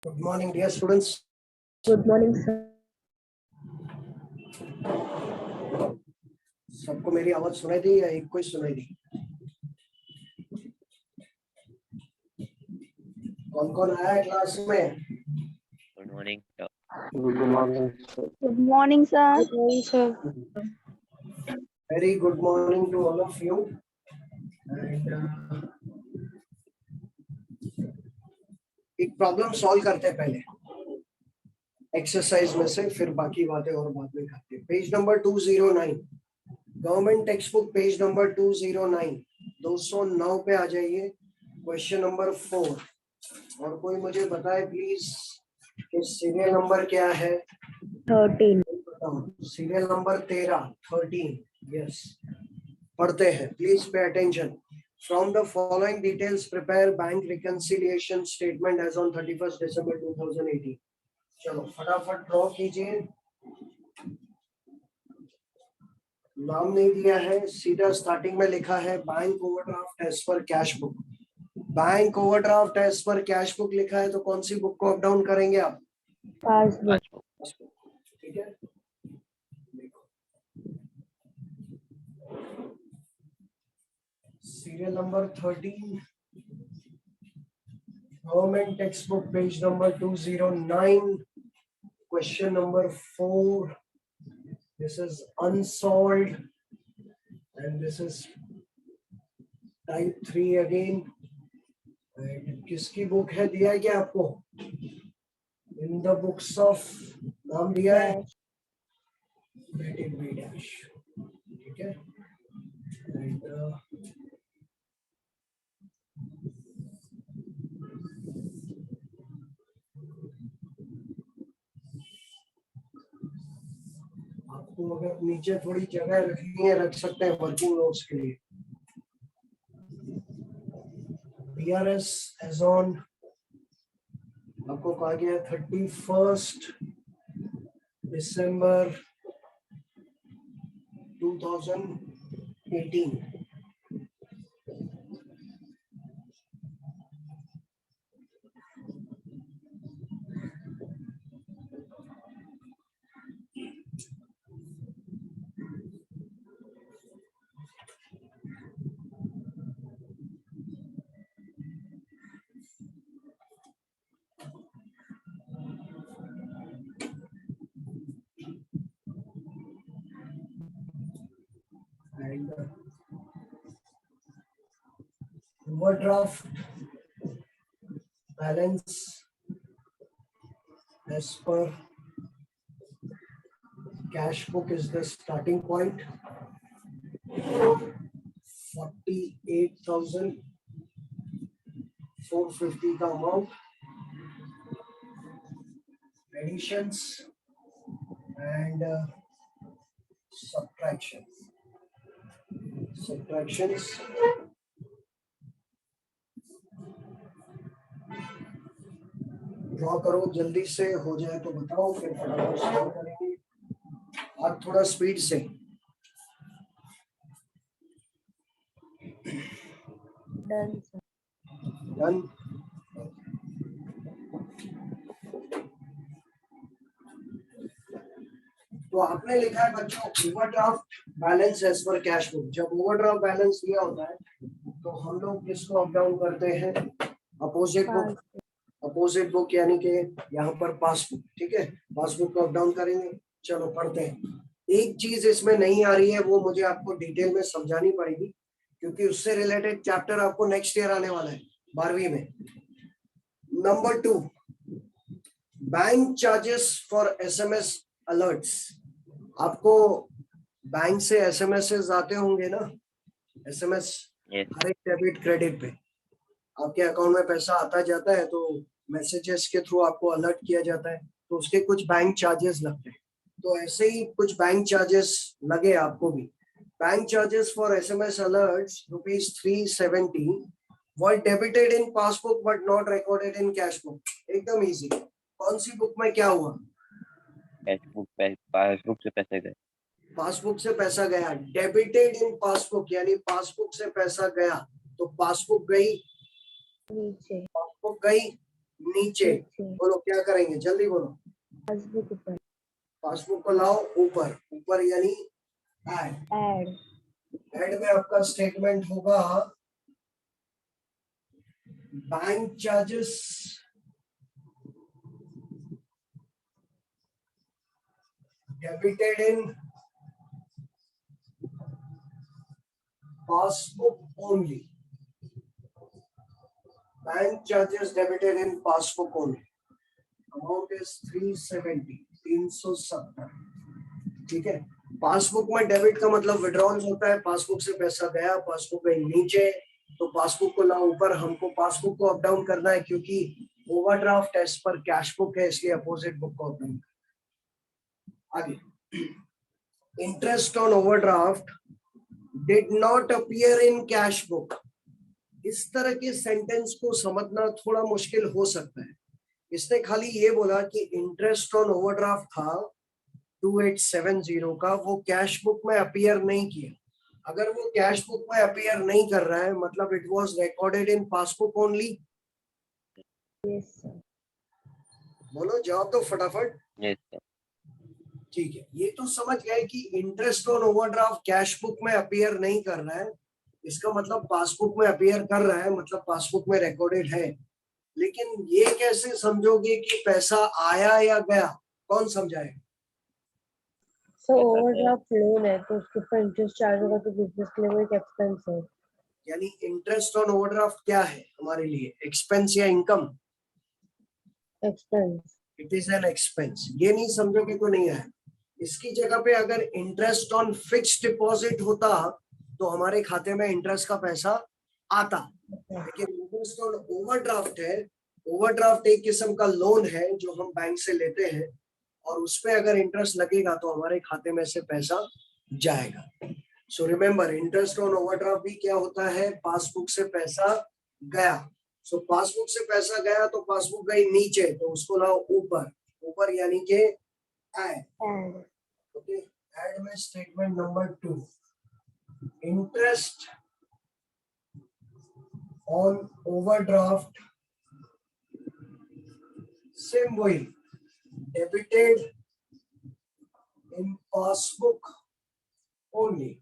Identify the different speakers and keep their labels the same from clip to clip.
Speaker 1: Good morning, dear students.
Speaker 2: Good morning, sir.
Speaker 1: सबको मेरी आवाज सुनाई दी या एक को ही सुनाई दी? कौन कौन आया है क्लास में?
Speaker 3: Good morning, sir.
Speaker 4: Good morning, sir.
Speaker 2: Good morning, sir.
Speaker 4: Good morning, sir.
Speaker 1: Very good morning to all of you. And एक प्रॉब्लम सॉल्व करते हैं पहले एक्सरसाइज में से, फिर बाकी बातें और बाद में करते हैं. Page number 209, government text book, page number 209, 209 पे आ जाइए. Question number 4. और कोई मुझे बताए प्लीज कि सीरियल नंबर क्या है?
Speaker 2: 13.
Speaker 1: Serial number 13. यस, पढ़ते हैं. Please pay attention. From the following details, prepare bank reconciliation statement as on 31st December 2018. चलो फटाफट ड्रॉ कीजिए. नाम नहीं दिया है, सीधा स्टार्टिंग में लिखा है bank overdraft as per cash book. Bank overdraft as per cash book लिखा है तो कौन सी बुक को अप डाउन करेंगे आप?
Speaker 2: Passbook.
Speaker 1: ठीक है, देखो serial number 13, government text book, page number 209, question number 4. This is unsolved and this is type 3 again. And किसकी बुक है? दिया है क्या आपको? In the books of, नाम दिया है? Let it be dash. ठीक है. And आपको अगर नीचे थोड़ी जगह रखनी है रख सकते हैं वर्किंग नोट्स के लिए. BRS as on आपको कहा गया 31st December 2018. And overdraft balance as per cash book is the starting point. 48,450 का amount. Additions and subtractions. Draw करो, जल्दी से हो जाए तो बताओ, फिर फटाफट सॉल्व करेंगे. आज थोड़ा स्पीड से.
Speaker 2: Done, sir.
Speaker 1: डन. तो आपने लिखा है बच्चों overdraft balance as per cash book. जब ओवरड्राफ्ट बैलेंस दिया होता है तो हम लोग किसको अप डाउन करते हैं? Opposite book. अपोजिट बुक यानी कि यहाँ पर पासबुक. ठीक है, पासबुक को अप डाउन करेंगे. चलो पढ़ते हैं. एक चीज इसमें नहीं आ रही है, वो मुझे आपको डिटेल में समझानी पड़ेगी क्योंकि उससे रिलेटेड चैप्टर आपको नेक्स्ट ईयर आने वाला है 12वीं में. Number 2, bank charges for SMS alerts. आपको बैंक से SMS आते होंगे ना? SMS
Speaker 3: Yes.
Speaker 1: हर एक डेबिट क्रेडिट पे आपके अकाउंट में पैसा आता जाता है तो मैसेजेस के थ्रू आपको अलर्ट किया जाता है, तो उसके कुछ बैंक चार्जेस लगते हैं. तो ऐसे ही कुछ बैंक चार्जेस लगे आपको भी. Bank charges for SMS alerts ₹370 were debited in passbook but not recorded in cash book. एकदम इजी. कौन सी बुक में क्या हुआ?
Speaker 3: पासबुक से पैसे गए.
Speaker 1: पासबुक से पैसा गया. डेबिटेड इन पासबुक यानी पासबुक से पैसा गया, तो पासबुक गई,
Speaker 2: नीचे.
Speaker 1: पासबुक गई, नीचे। बोलो क्या करेंगे, जल्दी बोलो।
Speaker 2: पासबुक ऊपर।
Speaker 1: पासबुक को लाओ ऊपर, ऊपर यानी ऐड।
Speaker 2: ऐड।
Speaker 1: ऐड में आपका स्टेटमेंट होगा bank charges debited in passbook only. Bank charges debited in passbook only. Amount is 370, 370. ठीक है। पासबुक में डेबिट का मतलब विड्रॉल होता है, पासबुक से पैसा गया, पासबुक गई नीचे, तो पासबुक को लाओ ऊपर। हमको पासबुक को अप डाउन करना है क्योंकि overdraft as per cash book है, इसलिए अपोजिट बुक को अप डाउन। आगे, interest on overdraft did not appear in cash book. इस तरह के सेंटेंस को समझना थोड़ा मुश्किल हो सकता है। इसने खाली ये बोला कि इंटरेस्ट ऑन ओवरड्राफ्ट था 2870 का, वो कैश बुक में अपीयर नहीं किया। अगर वो कैश बुक में अपीयर नहीं कर रहा है मतलब it was recorded in passbook only.
Speaker 2: Yes sir.
Speaker 1: बोलो जवाब दो फटाफट।
Speaker 3: Yes, sir.
Speaker 1: ठीक है, ये तो समझ गए कि interest on overdraft cash book में अपीयर नहीं कर रहा है, इसका मतलब पासबुक में अपीयर कर रहा है, मतलब पासबुक में रिकॉर्डेड है। लेकिन ये कैसे समझोगे कि पैसा आया या गया, कौन समझाएगा?
Speaker 2: सो ओवरड्राफ्ट लोन है तो उसके ऊपर इंटरेस्ट चार्ज होगा तो बिजनेस के लिए वो एक एक्सपेंस है।
Speaker 1: यानी इंटरेस्ट ऑन ओवरड्राफ्ट क्या है हमारे लिए, एक्सपेंस या income?
Speaker 2: Expense.
Speaker 1: It is an expense. ये नहीं समझोगे तो नहीं है। इसकी जगह पे अगर इंटरेस्ट ऑन फिक्स्ड डिपॉजिट होता तो हमारे खाते में इंटरेस्ट का पैसा आता, लेकिन इंटरेस्ट ऑन ओवरड्राफ्ट है। ओवरड्राफ्ट एक किस्म का लोन है जो हम बैंक से लेते हैं और उसपे अगर इंटरेस्ट लगेगा तो हमारे खाते में से पैसा जाएगा। So remember, interest on overdraft भी क्या होता है, पासबुक से पैसा गया। सो पासबुक से पैसा गया तो पासबुक गई नीचे, तो उसको लाओ ऊपर, ऊपर यानी कि ऐड।
Speaker 2: ऐड।
Speaker 1: ओके, ऐड में statement number 2, interest on overdraft, same वही, debited in passbook only.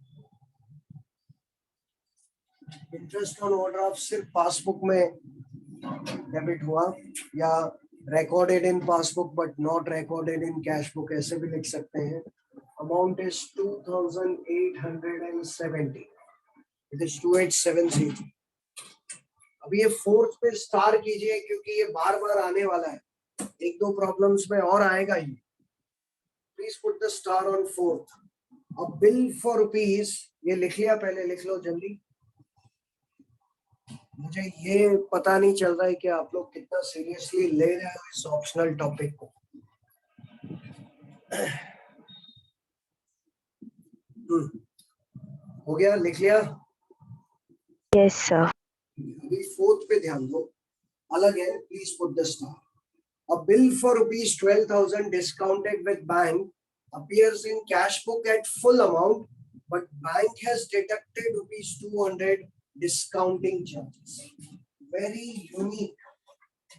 Speaker 1: Interest on overdraft सिर्फ पासबुक में डेबिट हुआ, या recorded in passbook but not recorded in cash book, ऐसे भी लिख सकते हैं। Amount is 2870, it is 2870। अभी ये फोर्थ पे स्टार कीजिए क्योंकि ये बार बार आने वाला है, एक दो प्रॉब्लम्स में और आएगा ही। Please put the star on fourth. अब बिल फॉर रुपीज, ये लिख लिया, पहले लिख लो जल्दी। मुझे ये पता नहीं चल रहा है कि आप लोग कितना सीरियसली ले रहे हो इस ऑप्शनल टॉपिक को। हो गया, लिख लिया?
Speaker 2: Yes sir.
Speaker 1: अभी फोर्थ पे ध्यान दो, अलग है, please put the star. A bill for rupees 12,000 discounted with bank appears in cash book at full amount, but bank has deducted rupees 200 discounting charges. Very unique.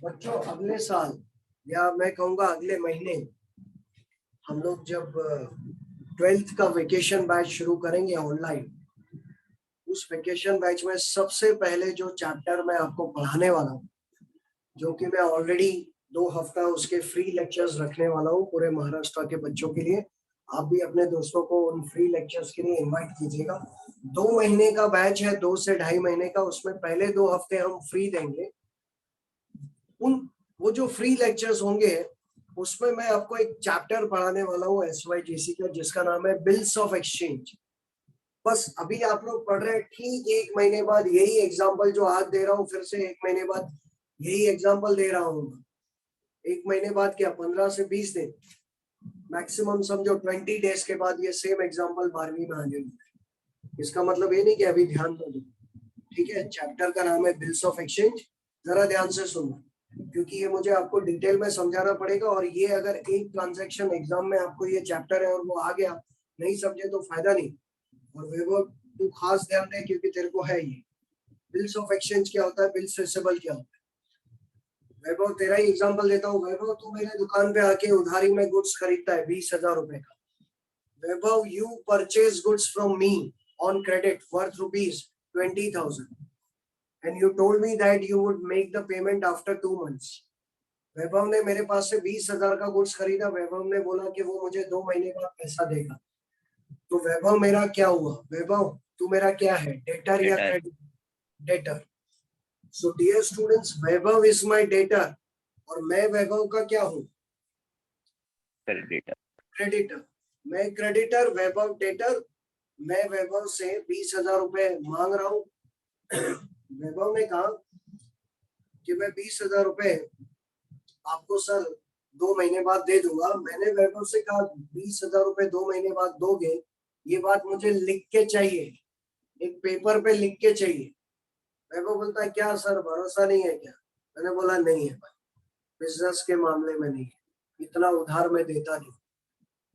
Speaker 1: बच्चों अगले साल या मैं कहूँगा अगले महीने हम लोग जब 12th का वेकेशन बैच शुरू करेंगे ऑनलाइन, उस वेकेशन बैच में सबसे पहले जो चैप्टर मैं आपको पढ़ाने वाला हूँ, जो कि मैं ऑलरेडी 2 हफ्ता उसके फ्री लेक्चर्स रखने वाला हूँ पूरे महाराष्ट्र के बच्चों के लिए। आप भी अपने दोस्तों को उन फ्री लेक्चर्स के लिए इनवाइट कीजिएगा। 2 महीने का बैच है, 2 से 2.5 महीने का। उसमें पहले 2 हफ्ते हम फ्री देंगे। वो जो फ्री लेक्चर्स होंगे उसमें मैं आपको एक चैप्टर पढ़ाने वाला हूँ SYGC का, जिसका नाम है बिल्स ऑफ एक्सचेंज। बस अभी आप लोग पढ़ रहे हैं, ठीक 1 महीने बाद यही एग्जाम्पल जो आज दे रहा हूँ, फिर से 1 महीने बाद यही एग्जाम्पल दे रहा हूँ। 1 महीने बाद क्या, 15 से 20 दिन मैक्सिमम, समझो 20 डेज के बाद ये सेम एग्जाम्पल 12वीं में आ जाएगी। इसका मतलब ये नहीं कि अभी ध्यान दो, ठीक है। चैप्टर का नाम है बिल्स ऑफ एक्सचेंज। जरा ध्यान से सुनना क्योंकि ये मुझे आपको डिटेल में समझाना पड़ेगा, और ये अगर एक ट्रांजैक्शन एग्जाम में आपको ये चैप्टर है और वो आ गया, नहीं समझे तो फायदा नहीं। और वो तू खास ध्यान दे क्योंकि तेरे को है ये बिल्स ऑफ एक्सचेंज क्या होता है, बिल्स रिसीवेबल क्या होता है। वैभव तेरा ही एग्जांपल देता हूँ। वैभव तू मेरे दुकान पे आके उधारी में गुड्स खरीदता है 20,000 रुपए का। Vaibhav you purchase goods from me on credit worth ₹20,000 and you told me that you would make the payment after 2 months। Vaibhav ने मेरे पास से 20,000 का गुड्स खरीदा। वैभव ने बोला कि वो मुझे 2 महीने बाद पैसा देगा। तो वैभव मेरा क्या हुआ? वैभव तू मेरा क्या है, डेटर या
Speaker 3: Debtor.
Speaker 1: Credit? Debtor. So dear students, Vaibhav is my debtor और मैं वैभव का क्या हूँ?
Speaker 3: Creditor.
Speaker 1: क्रेडिटर। मैं क्रेडिटर, वैभव डेटर। मैं वैभव से 20,000 रुपए मांग रहा हूँ। वैभव ने कहा कि मैं 20,000 रुपए आपको सर 2 महीने बाद दे दूंगा। मैंने वैभव से कहा 20,000 रुपए 2 महीने बाद दोगे, ये बात मुझे लिख के चाहिए, एक पेपर पे लिख के चाहिए। वैभव बोलता है क्या सर भरोसा नहीं है क्या? मैंने बोला नहीं है भाई, बिजनेस के मामले में नहीं है, इतना उधार मैं देता नहीं,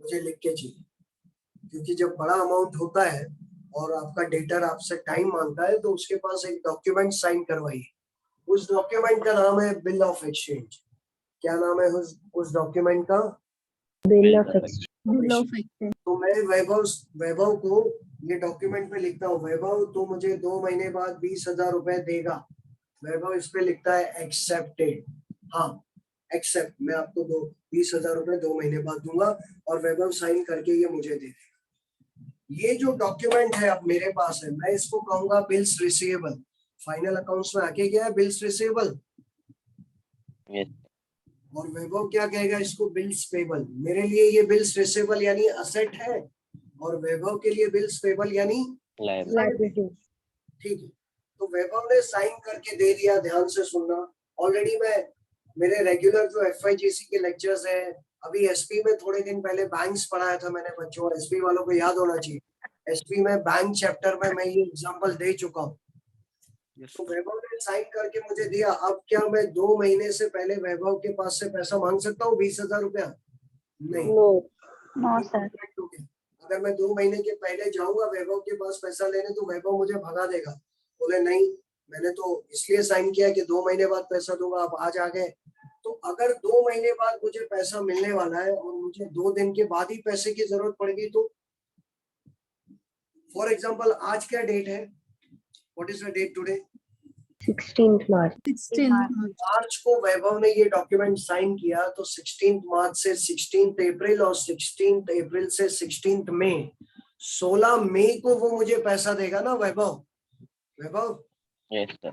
Speaker 1: मुझे लिख के चाहिए। क्योंकि जब बड़ा अमाउंट होता है और आपका डेटर आपसे टाइम मांगता है तो उसके पास एक डॉक्यूमेंट साइन करवाइए। उस डॉक्यूमेंट का नाम है बिल ऑफ एक्सचेंज। क्या नाम है उस डॉक्यूमेंट का?
Speaker 2: Bill
Speaker 3: Bill
Speaker 2: of
Speaker 3: of
Speaker 2: exchange.
Speaker 1: तो मैं वैभव को ये डॉक्यूमेंट पे लिखता हूँ, वैभव तो मुझे 2 महीने बाद 20,000 रुपए देगा। वैभव इस पे लिखता है एक्सेप्टेड। हाँ एक्सेप्ट, मैं आपको 20,000 रुपए 2 महीने बाद दूंगा और वैभव साइन करके ये मुझे दे देगा। ये जो डॉक्यूमेंट है अब मेरे पास है, मैं इसको कहूंगा बिल्स रिसीवेबल। फाइनल अकाउंट्स में आके गया है बिल्स रिसीवेबल।
Speaker 3: Yes.
Speaker 1: और वैभव क्या कहेगा इसको? Bills payable. मेरे लिए ये बिल्स रिसीवेबल यानी असेट है और वैभव के लिए बिल्स पेबल यानी
Speaker 3: Liable.
Speaker 2: लायबिलिटी।
Speaker 1: ठीक है। तो वैभव ने साइन करके दे दिया। ध्यान से सुनना, ऑलरेडी मैं मेरे रेगुलर जो एफआईजीसी के लेक्चर्स है, अभी एसपी में थोड़े दिन पहले बैंक्स पढ़ाया था मैंने बच्चों, एसपी वालों को याद होना चाहिए। एसपी में बैंक चैप्टर में मैं ये एग्जांपल दे चुका हूँ। तो वैभव ने साइन करके मुझे दिया। अब क्या मैं 2 महीने से पहले वैभव के पास से पैसा मांग सकता हूँ 20,000 रुपया? नहीं।
Speaker 2: No sir.
Speaker 1: अगर मैं 2 महीने के पहले जाऊंगा वैभव के पास पैसा लेने तो वैभव मुझे भगा देगा। बोले नहीं, मैंने तो इसलिए साइन किया कि 2 महीने बाद पैसा दूंगा, आप आज आ गए। तो अगर 2 महीने बाद मुझे पैसा मिलने वाला है और मुझे 2 दिन के बाद ही पैसे की जरूरत पड़ेगी तो फॉर एग्जाम्पल आज क्या डेट है? What is the date today?
Speaker 2: 16th March.
Speaker 1: मार्च को वैभव ने ये डॉक्यूमेंट साइन किया तो 16 मार्च से 16 अप्रैल और 16 अप्रैल से 16 मई, 16 मई को वो मुझे पैसा देगा ना वैभव।
Speaker 3: Yes, sir.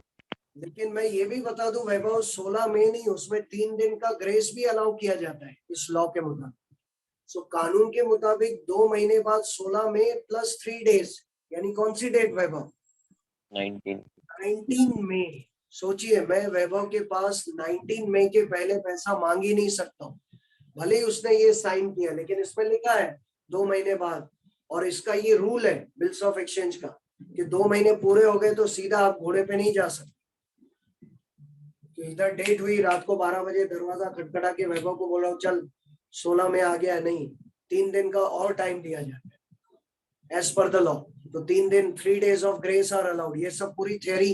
Speaker 1: लेकिन मैं ये भी बता दूं वैभव, 16 मई नहीं, उसमें 3 दिन का ग्रेस भी अलाउ किया जाता है इस लॉ के मुताबिक। सो कानून के मुताबिक 2 महीने बाद 16 मई प्लस 3 डेज, यानी कौन सी डेट वैभव?
Speaker 3: 19.
Speaker 1: 19 मई। सोचिए, मैं वैभव के पास 19 मई के पहले पैसा मांग ही नहीं सकता हूँ। भले ही उसने ये साइन किया लेकिन इसमें लिखा है 2 महीने बाद। और इसका ये रूल है बिल्स ऑफ एक्सचेंज का कि 2 महीने पूरे हो गए तो सीधा आप घोड़े पे नहीं जा सकते। इधर डेट हुई, रात को 12 बजे दरवाजा खटखटा के वैभव को बोला चल 16 में आ गया, नहीं, 3 दिन का और टाइम दिया जाता है एज पर द लॉ। तो 3 दिन, 3 days of grace are allowed. ये सब पूरी थियरी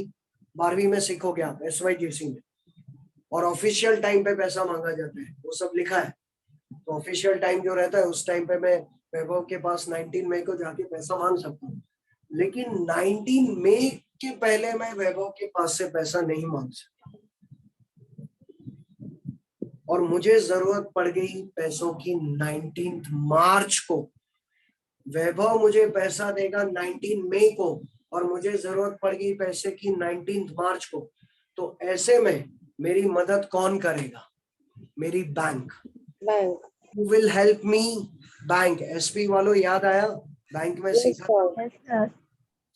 Speaker 1: 12वीं में सीखोगे आप एसवाईजीसी में। और ऑफिशियल टाइम पे पैसा मांगा जाता है, वो सब लिखा है। तो ऑफिशियल टाइम जो रहता है उस टाइम पे मैं वैभव के पास 19 मई को जाके पैसा मांग सकता हूँ, लेकिन 19 मई के पहले मैं वैभव के पास से पैसा नहीं मांग सकता। और मुझे जरूरत पड़ गई पैसों की 19 मार्च को। वैभव मुझे पैसा देगा 19 मई को और मुझे जरूरत पड़ गई पैसे की 19 मार्च को। तो ऐसे में मेरी मदद कौन करेगा? मेरी bank.
Speaker 2: Bank.
Speaker 1: Who will help me? Bank. SP वालों याद आया? बैंक में सीखा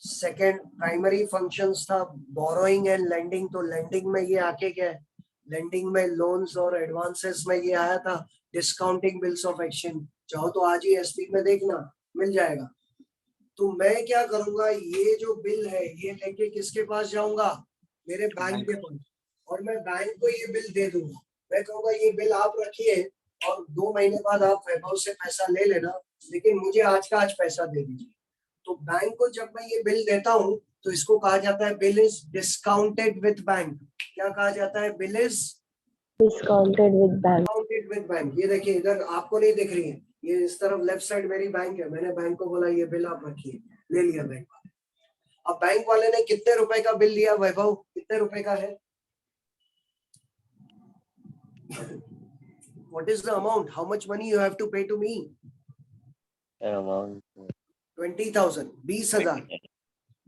Speaker 1: सेकेंड प्राइमरी फंक्शंस था बोरोइंग एंड लेंडिंग। तो लेंडिंग में ये आके क्या है? लेंडिंग में लोन्स और एडवांसेस में ये आया था डिस्काउंटिंग बिल्स ऑफ एक्सचेंज। चाहो तो आज ही एसपी में देखना, मिल जाएगा। तो मैं क्या करूंगा, ये जो बिल है ये लेके किसके पास जाऊंगा? मेरे बैंक के पास। और मैं बैंक को ये बिल दे दूंगा। मैं कहूंगा ये बिल आप रखिए और 2 महीने बाद आप वैभव से पैसा ले लेना, लेकिन मुझे आज का आज पैसा दे दीजिए। तो बैंक को जब मैं ये बिल देता हूँ तो इसको कहा जाता है bill is discounted with bank. क्या कहा जाता है? Bill is
Speaker 2: Discounted with bank.
Speaker 1: Discounted with bank. ये देखिए इधर आपको नहीं दिख रही है, ये इस तरफ लेफ्ट साइड मेरी बैंक है, मैंने बैंक को बोला ये बिल आप रखिए, ले लिया बैंक वाले। अब बैंक वाले ने कितने रुपए का बिल लिया वैभव, कितने रुपए का है? What is the amount? How much money you have to pay to me?
Speaker 3: Amount
Speaker 1: 20,000, 20,000।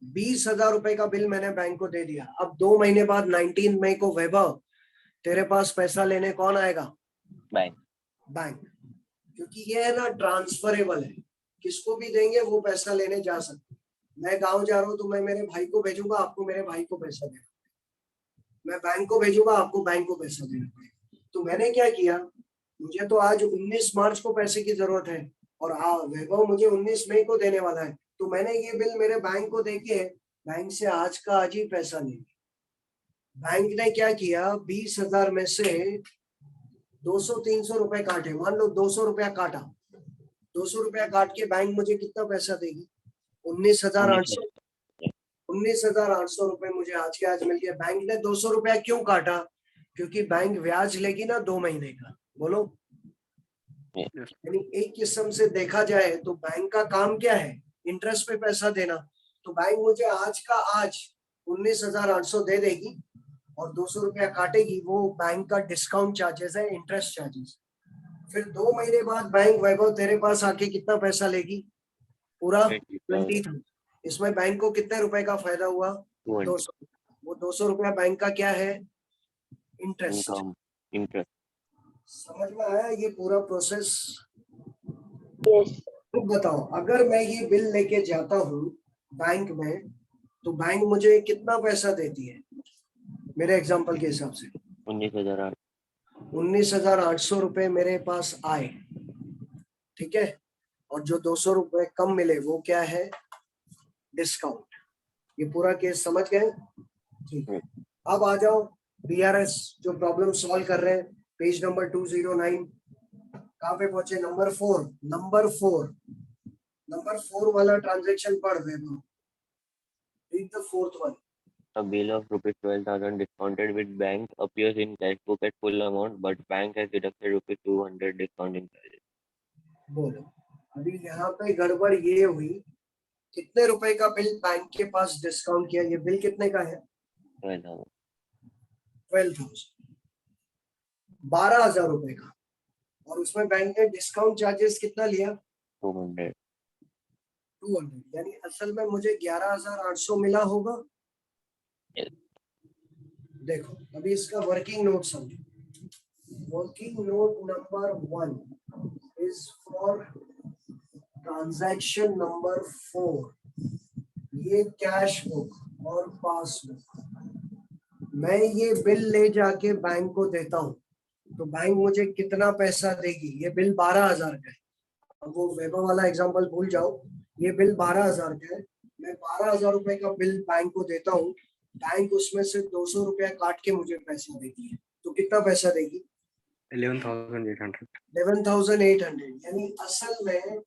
Speaker 1: 20,000 रुपए का बिल मैंने बैंक को दे दिया। अब 2 महीने बाद 19 मई को वैभव तेरे पास पैसा लेने कौन आएगा?
Speaker 3: बैंक।
Speaker 1: बैंक, क्योंकि ये है ना ट्रांसफरेबल है, किसको भी देंगे वो पैसा लेने जा सकते। मैं गांव जा रहा हूँ तो मैं मेरे भाई को भेजूंगा, आपको मेरे भाई को पैसा देना, मैं बैंक को भेजूंगा, आपको बैंक को पैसा देना पड़ेगा। तो मैंने क्या किया, मुझे तो आज 19 मार्च को पैसे की जरूरत है और वैभव मुझे 19 मई को देने वाला है, तो मैंने ये बिल मेरे बैंक को देके बैंक से आज का आज ही पैसा लिया। बैंक ने क्या किया, 20,000 में से 200-300 रुपए काटे, मान लो 200 रुपया काटा, 200 रुपया काट के बैंक मुझे कितना पैसा देगी? 19,800। 19,800 रुपए मुझे आज के आज मिल गया। बैंक ने 200 रुपया क्यों काटा? क्योंकि बैंक ब्याज लेगी ना 2 महीने का। बोलो, यानी एक किस्म से देखा जाए तो बैंक का काम क्या है? इंटरेस्ट पे पैसा देना। तो बैंक मुझे आज का आज 19,800 दे देगी और 200 रुपया काटेगी, वो बैंक का डिस्काउंट चार्जेस है, इंटरेस्ट चार्जेस। फिर 2 महीने बाद बैंक वैभव तेरे पास आके कितना पैसा लेगी? पूरा 20,000। इसमें बैंक को कितने रुपए का फायदा हुआ? 200। वो 200 रुपया बैंक का क्या है? इंटरेस्ट।
Speaker 3: इंटरेस्ट।
Speaker 1: समझ में आया ये पूरा प्रोसेस?
Speaker 2: Yes.
Speaker 1: तो बताओ, अगर मैं ये बिल लेके जाता हूँ बैंक में तो बैंक मुझे कितना पैसा देती है? मेरे एग्जांपल के हिसाब से 19,800 रुपए मेरे पास आए, ठीक है, और जो 200 रुपए कम मिले वो क्या है? डिस्काउंट। ये पूरा केस समझ गए? ठीक है, अब आ जाओ बीआरएस जो प्रॉब्लम सॉल्व कर रहे हैं, पेज नंबर 209। कहाँ पे पहुंचे? नंबर 4। नंबर 4 वाला ट्रांजैक्शन पढ़ रहे हो। Read the fourth one.
Speaker 3: A bill of rupees 12,000 discounted with bank appears in cash book at full amount, but bank has deducted rupees 200 discounting charges.
Speaker 1: बोलो, अभी यहाँ पे गड़बड़ ये हुई, कितने रुपए का बिल बैंक के पास डिस्काउंट किया? ये बिल कितने का है?
Speaker 3: 12,000।
Speaker 1: 12,000, 12,000 रुपए का, और उसमें बैंक ने डिस्काउंट चार्जेस कितना लिया?
Speaker 3: 200।
Speaker 1: यानी असल में मुझे 11,800 मिला होगा। देखो अभी इसका वर्किंग नोट समझो। Working note number 1 is for transaction number 4। ये कैश बुक और पासबुक, मैं ये बिल ले जाके बैंक को देता हूँ तो बैंक मुझे कितना पैसा देगी? ये बिल 12,000 का है। अब वो वैभव वाला एग्जांपल भूल जाओ, ये बिल 12,000 का है, मैं 12,000 रुपए का बिल बैंक को देता हूँ, बैंक उसमें से 200 रुपया काट के मुझे पैसा देती है, तो कितना पैसा देगी?
Speaker 4: 11,800।
Speaker 1: 11,800। यानी असल में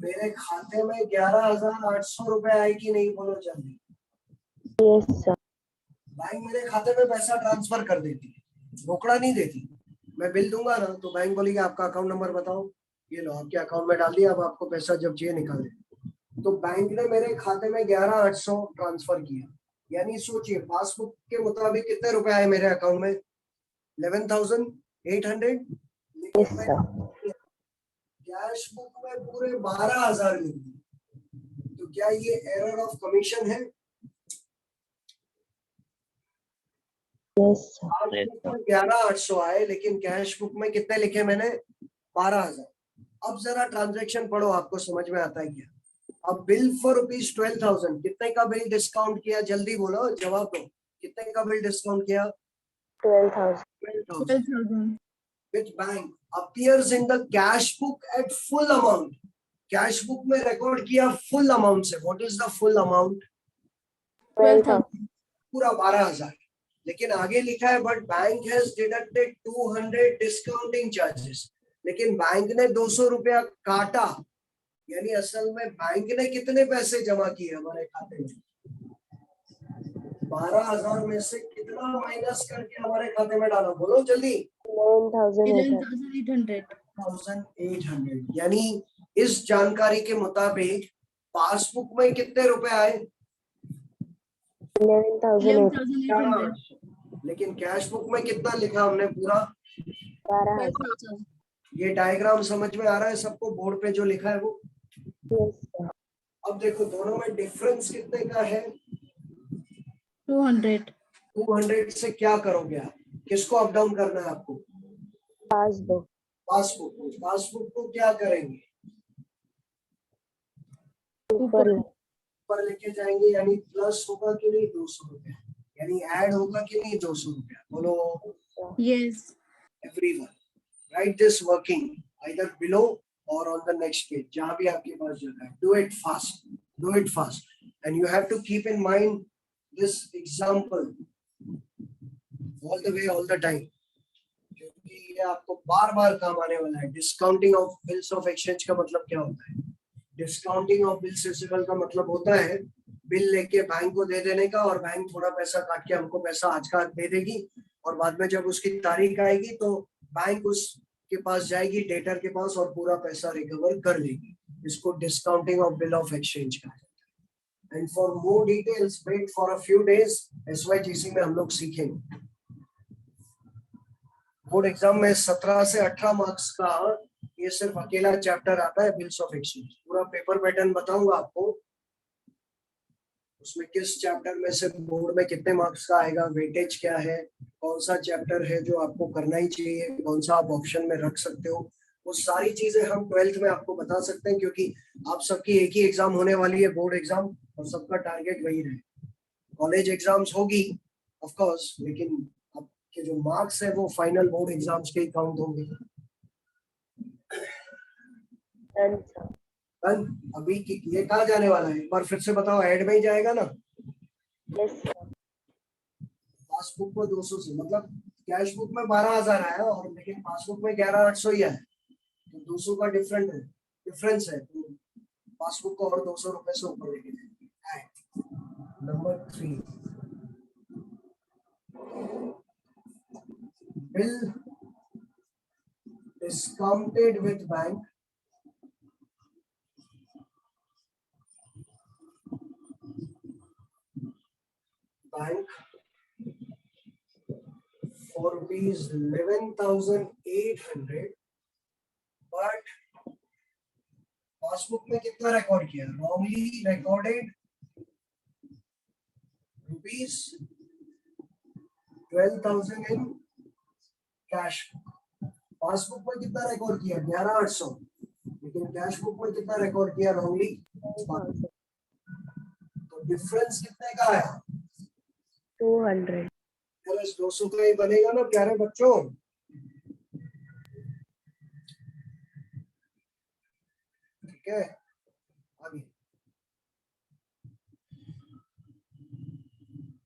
Speaker 1: मेरे खाते में 11,800 रुपए आए कि नहीं? बोलो जल्दी।
Speaker 2: Yes, sir.
Speaker 1: बैंक मेरे खाते में पैसा ट्रांसफर कर देती है, रोकड़ा नहीं देती। मैं बिल दूंगा ना तो बैंक बोलेगी आपका अकाउंट नंबर बताओ, ये लो आपके अकाउंट में डाल दिया, अब आपको पैसा जब चाहिए निकाल दे। तो बैंक ने मेरे खाते में 11,800 ट्रांसफर किया, यानी सोचिए पासबुक के मुताबिक कितने रुपए आए मेरे अकाउंट में? 11,800।
Speaker 2: Yes, sir.
Speaker 1: कैश बुक में पूरे 12,000 लिख दिए, तो क्या ये एरर ऑफ कमीशन है?
Speaker 2: Yes, sir.
Speaker 1: 11,800 आए लेकिन कैश बुक में कितने लिखे मैंने? 12,000। अब जरा ट्रांजैक्शन पढ़ो, आपको समझ में आता है क्या? अब बिल फॉर रुपीज 12,000, कितने का बिल डिस्काउंट किया? जल्दी बोलो, जवाब दो, कितने का बिल डिस्काउंट किया?
Speaker 2: 12,000.
Speaker 1: 12,000 which bank appears in the cash book at full amount. Cash book में रिकॉर्ड किया फुल अमाउंट से। What is the full amount?
Speaker 2: 12,000.
Speaker 1: पूरा 12,000। लेकिन आगे लिखा है but bank has deducted 200 discounting charges, लेकिन बैंक ने 200 रुपया काटा, यानी असल में बैंक ने कितने पैसे जमा किए हमारे खाते में? 12,000 में से कितना माइनस करके हमारे खाते में डाला? बोलो जल्दी।
Speaker 2: 11,800.
Speaker 1: 1800, यानी इस जानकारी के मुताबिक पासबुक में कितने रुपए आए?
Speaker 2: 11,800.
Speaker 1: लेकिन कैश बुक में कितना लिखा हमने पूरा?
Speaker 2: 12,000.
Speaker 1: ये डायग्राम समझ में आ रहा है सबको? बोर्ड पे जो लिखा है वो?
Speaker 2: Yes, sir.
Speaker 1: अब देखो दोनों में डिफरेंस कितने का है?
Speaker 2: 200.
Speaker 1: 200 से क्या करोगे आप? किसको अप डाउन करना है आपको?
Speaker 2: Passbook.
Speaker 1: पासबुक को क्या करेंगे?
Speaker 2: ऊपर.
Speaker 1: ऊपर लेके जाएंगे, यानी प्लस होगा कि नहीं 200 रुपया, यानी ऐड होगा कि नहीं 200 रुपया? बोलो
Speaker 2: Yes.
Speaker 1: everyone. Write this working either below or on the next page, जहां भी आपके पास जगह है. Do it fast. Do it fast. And you have to keep in mind this example all the way, all the time. क्योंकि ये आपको बार बार काम आने वाला है. Discounting of bills of exchange का मतलब क्या होता है? डिस्काउंटिंग ऑफ बिल्स रिसीवेबल का मतलब होता है बिल लेके बैंक को दे देने का, और बैंक थोड़ा पैसा काट के हमको पैसा आज का दे देगी, और बाद में जब उसकी तारीख आएगी तो बैंक उसके पास जाएगी, डेटर के पास, और पूरा पैसा रिकवर कर लेगी. इसको discounting of bill of exchange कहा जाता है. And for more details wait for a few days. SYGC में हम लोग सीखेंगे. बोर्ड एग्जाम में 17 से 18 मार्क्स का ये सिर्फ अकेला चैप्टर आता है, बिल्स ऑफ एक्सचेंज. पूरा पेपर पैटर्न बताऊंगा आपको, उसमें किस चैप्टर में से बोर्ड में कितने मार्क्स का आएगा, वेटेज क्या है, कौन सा चैप्टर है जो आपको करना ही चाहिए, कौन सा आप ऑप्शन में रख सकते हो. वो सारी चीजें हम 12th में आपको बता सकते हैं, क्योंकि आप सबकी एक ही एग्जाम होने वाली है, बोर्ड एग्जाम, और सबका टारगेट वही रहे. कॉलेज एग्जाम्स होगी ऑफ कोर्स, लेकिन आपके जो मार्क्स है वो फाइनल बोर्ड एग्जाम्स के ही काउंट होंगे. अभी ये कहाँ जाने वाला है? एक बार फिर से बताओ. ऐड में ही जाएगा ना?
Speaker 2: Yes, sir.
Speaker 1: पासबुक को 200 से, मतलब कैश बुक में 12,000 आया, और लेकिन पासबुक में 11,800 ही आया, तो 200 का डिफरेंस है. तो पासबुक को और 200 रुपए से ऊपर लेके जाएंगे. Number 3, bill discounted with bank for rupees 11,800, but passbook में कितना रिकॉर्ड किया? Wrongly recorded rupees 12,000 in cash. Passbook में कितना रिकॉर्ड किया? 11,800, लेकिन कैश बुक में कितना रिकॉर्ड किया रॉन्गली? तो डिफरेंस कितने का आया?
Speaker 2: 200.
Speaker 1: 200 का ही बनेगा ना प्यारे बच्चों. ठीक है, आगे.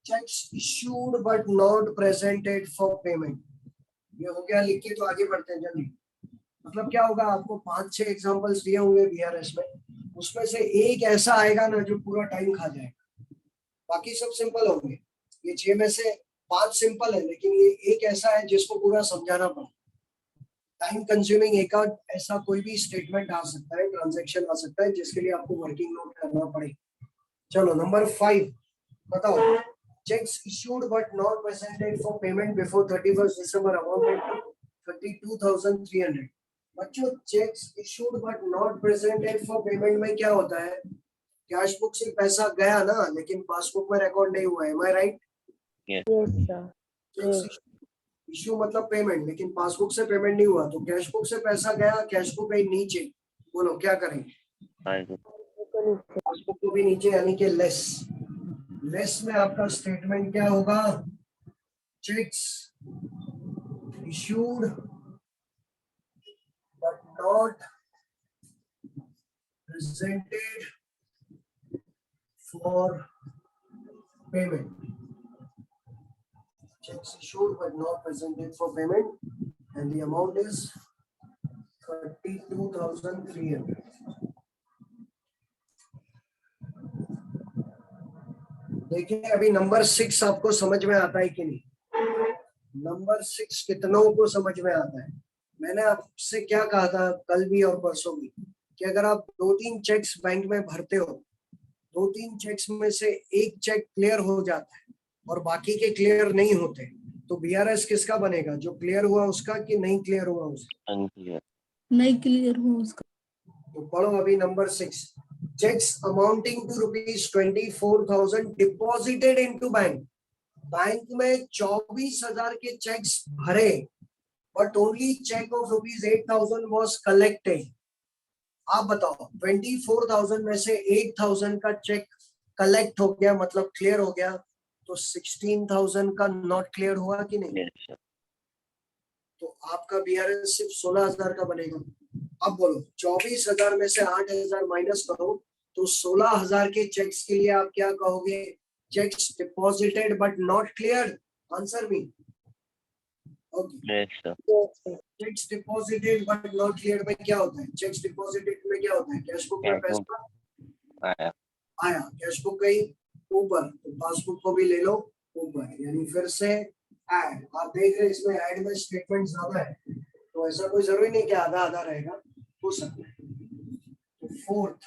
Speaker 1: Cheques issued but not presented for payment. ये हो गया लिख के, तो आगे बढ़ते हैं जल्दी. मतलब क्या होगा? आपको 5-6 एग्जांपल्स दिए होंगे VRS में, उसमें से एक ऐसा आएगा ना जो पूरा टाइम खा जाएगा. बाकी सब सिंपल होंगे. ये 6 में से 5 सिंपल है, लेकिन ये एक ऐसा है जिसको पूरा समझाना पड़ा. टाइम कंज्यूमिंग एक ऐसा कोई भी स्टेटमेंट आ सकता है, ट्रांजैक्शन आ सकता है, जिसके लिए आपको वर्किंग नोट करना पड़े. चलो नंबर 5 बताओ. Cheques issued but not presented for payment before 31 December amounted to 32,300. बच्चों, cheques issued but not presented for payment में क्या होता है? कैश बुक से पैसा गया ना, लेकिन पासबुक में रिकॉर्ड नहीं हुआ है. Am I right?
Speaker 2: Yes, sir.
Speaker 1: Cheques issue मतलब पेमेंट, लेकिन पासबुक से पेमेंट नहीं हुआ, तो कैश बुक से पैसा गया, कैश बुक के नीचे. बोलो क्या करेंगे? पासबुक को भी नीचे, यानी कि लेस में आपका स्टेटमेंट क्या होगा? Cheques issued but not presented for payment. Checks issued but not presented for payment, and the amount is 32,300. देखिए अभी नंबर 6 आपको समझ में आता है कि नहीं? नंबर 6 कितनों को समझ में आता है? मैंने आपसे क्या कहा था कल भी और परसों भी कि अगर आप 2-3 चेक्स बैंक में भरते हो, 2-3 चेक्स में से एक चेक क्लियर हो जाता है और बाकी के क्लियर नहीं होते, तो बीआरएस किसका बनेगा? जो क्लियर हुआ उसका कि नहीं क्लियर हुआ उसका?
Speaker 3: Unclear.
Speaker 5: नहीं क्लियर हुआ उसका।
Speaker 1: तो पढ़ो अभी number 6, cheques amounting to ₹24,000 deposited into bank. Bank में 24,000 के चेक्स भरे, but only cheque of ₹8,000 was collected. आप बताओ 24,000 में से 8,000 का चेक कलेक्ट हो गया, मतलब क्लियर हो गया, तो 16,000 का नॉट क्लियर हुआ कि नहीं?
Speaker 3: Yes, sir.
Speaker 1: तो आपका बीआरएस सिर्फ 16,000 का बनेगा। अब बोलो 24,000 में से 8,000 माइनस करो तो 16,000 के चेक्स के लिए आप क्या कहोगे? Checks deposited but not clear. Answer me. Okay,
Speaker 3: Yes, sir.
Speaker 2: Yes, sir.
Speaker 1: Checks deposited but not clear में क्या होता है? चेक्स डिपॉजिटेड में क्या होता है? कैश बुक में
Speaker 3: Cash book.
Speaker 1: पैसा
Speaker 3: आया.
Speaker 1: आया, कैश बुक गई ऊपर, तो पासबुक को भी ले लो ऊपर, यानी फिर से ऐड। आप देख रहे हैं इसमें ऐड में स्टेटमेंट ज्यादा है, तो ऐसा कोई जरूरी नहीं कि आधा आधा रहेगा, हो सकता है। तो fourth,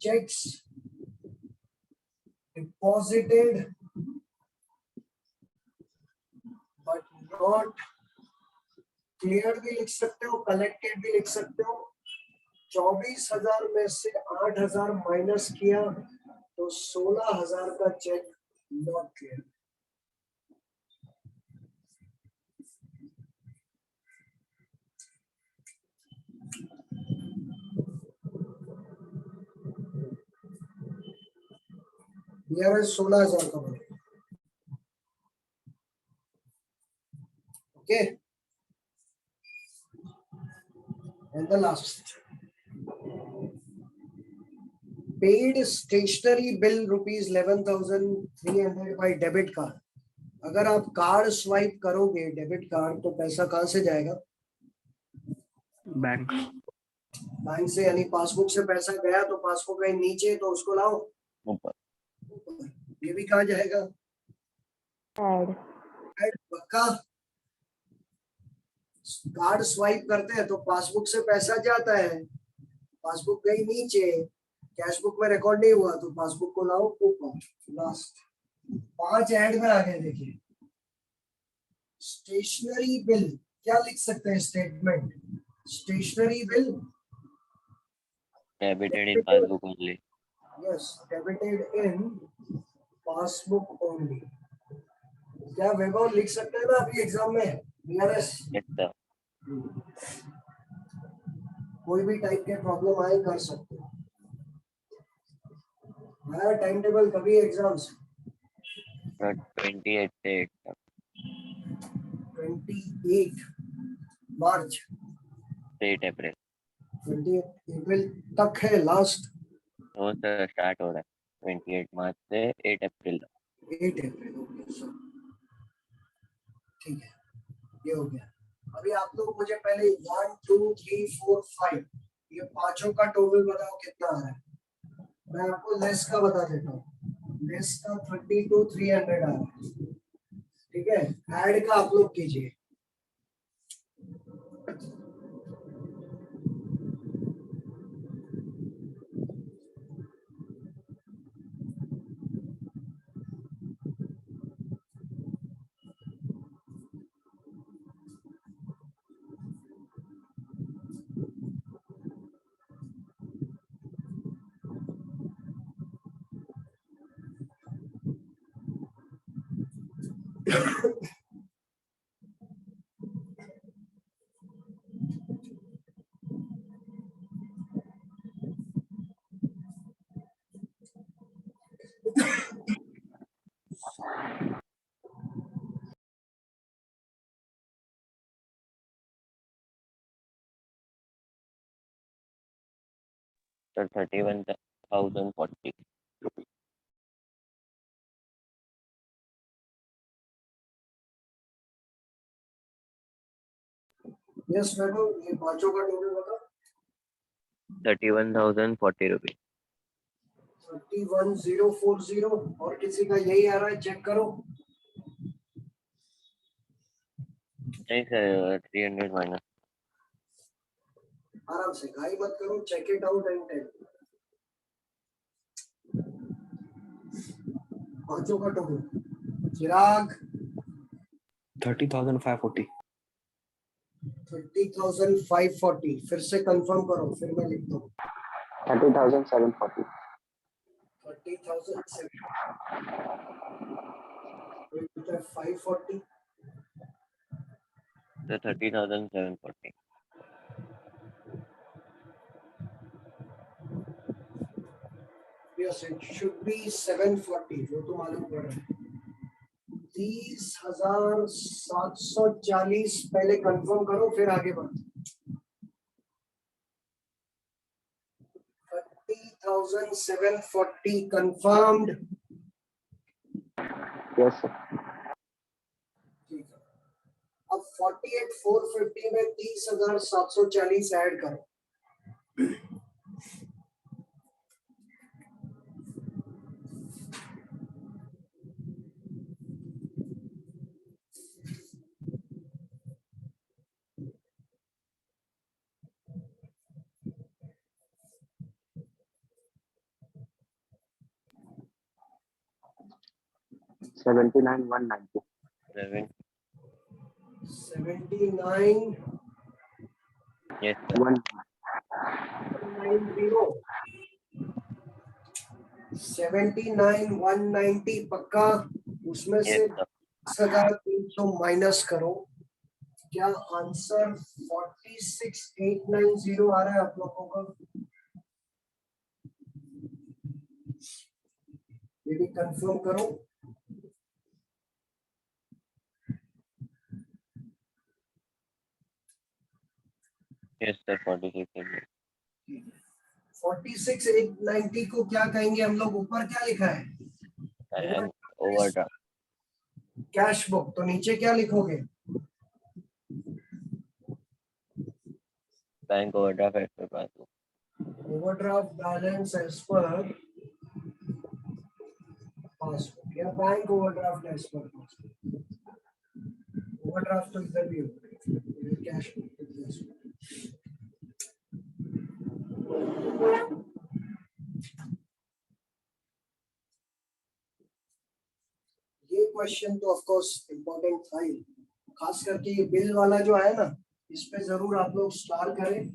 Speaker 1: checks deposited but not clear भी लिख सकते हो, कलेक्टेड भी लिख सकते हो। 24,000 में से 8,000 माइनस किया तो 16,000 का चेक नॉट क्लियर। बीआरएस 16,000 का बनेगा। Okay, and the last, paid stationery bill ₹11,300 by debit card. अगर आप कार्ड स्वाइप करोगे डेबिट कार्ड, तो पैसा कहां से जाएगा?
Speaker 4: बैंक।
Speaker 1: बैंक से, यानी पासबुक से पैसा गया तो पासबुक कहीं नीचे, तो उसको लाओ
Speaker 3: ऊपर.
Speaker 1: ऊपर। ये भी कहाँ जाएगा?
Speaker 2: Add.
Speaker 1: ऐड पक्का। कार्ड स्वाइप करते हैं तो पासबुक से पैसा जाता है, पासबुक गई नीचे, कैश बुक में रिकॉर्ड नहीं हुआ, तो पासबुक को लाओ ऊपर। लास्ट 5 ऐड में आ गए। देखिए स्टेशनरी बिल क्या लिख सकते हैं? Statement stationery bill
Speaker 3: Debited in passbook only.
Speaker 1: Yes, debited in passbook only. क्या वैभव लिख सकते हैं ना अभी एग्जाम में? BRS
Speaker 3: Yes, sir.
Speaker 1: कोई भी टाइप के प्रॉब्लम आए कर सकते हो। हमारा टाइम टेबल कभी एग्जाम्स?
Speaker 3: 28 से 8 तक.
Speaker 1: 28 मार्च,
Speaker 3: 8 अप्रैल.
Speaker 1: 28 अप्रैल तक है लास्ट।
Speaker 3: तो सर स्टार्ट हो रहा है 28 मार्च से 8 अप्रैल तक.
Speaker 1: 8 अप्रैल, ओके सर, ठीक है, ये हो गया। अभी आप लोग मुझे पहले 1 2 3 4 5 ये पांचों का टोटल बताओ कितना आ रहा है। मैं आपको लेस का बता देता हूँ। लेस का 32,300 आ रहा है, ठीक है। ऐड का आप लोग कीजिए।
Speaker 3: सर 31,040.
Speaker 1: यस वैभव, ये पांचों का टोटल बताओ।
Speaker 3: 31,040 रुपीज.
Speaker 1: 31,040। और किसी का यही आ रहा है? चेक करो।
Speaker 3: नहीं सर 300 माइनस.
Speaker 1: आराम से, घाई मत करो, check it out and tell. पांचों का टोटल चिराग
Speaker 4: 30,540.
Speaker 1: 30,540. फिर से कंफर्म करो, फिर मैं लिखता हूँ
Speaker 4: 30,740.
Speaker 1: 30,540.
Speaker 3: So 30,740.
Speaker 1: Yes, it should be 740. वो तो मालूम पड़ रहा है. 30,740 पहले कंफर्म करो, फिर आगे बढ़ो. 30,740 confirmed.
Speaker 4: Yes sir.
Speaker 1: ठीक है. अब 48,450 में 30,740 ऐड करो.
Speaker 4: $79,190.
Speaker 1: 79,190.
Speaker 3: Yes sir.
Speaker 1: 79,190 पक्का. उसमें
Speaker 3: Yes
Speaker 1: से
Speaker 3: sir.
Speaker 1: 10,300 माइनस करो. क्या आंसर 46,890 आ रहा है आप लोगों का? ये भी कंफर्म करो.
Speaker 3: Yes sir. 46.
Speaker 1: 46,890 को क्या कहेंगे हम लोग? ऊपर क्या लिखा है?
Speaker 3: And overdraft.
Speaker 1: Cash book. तो नीचे क्या लिखोगे?
Speaker 3: Bank overdraft as per passbook.
Speaker 1: Overdraft balance as per passbook या bank overdraft as per passbook. Overdraft तो इधर भी होगा. Cash book. ये क्वेश्चन तो ऑफ कोर्स इम्पोर्टेंट था ही. खास करके ये बिल वाला जो है ना, इस पे जरूर आप लोग स्टार करें.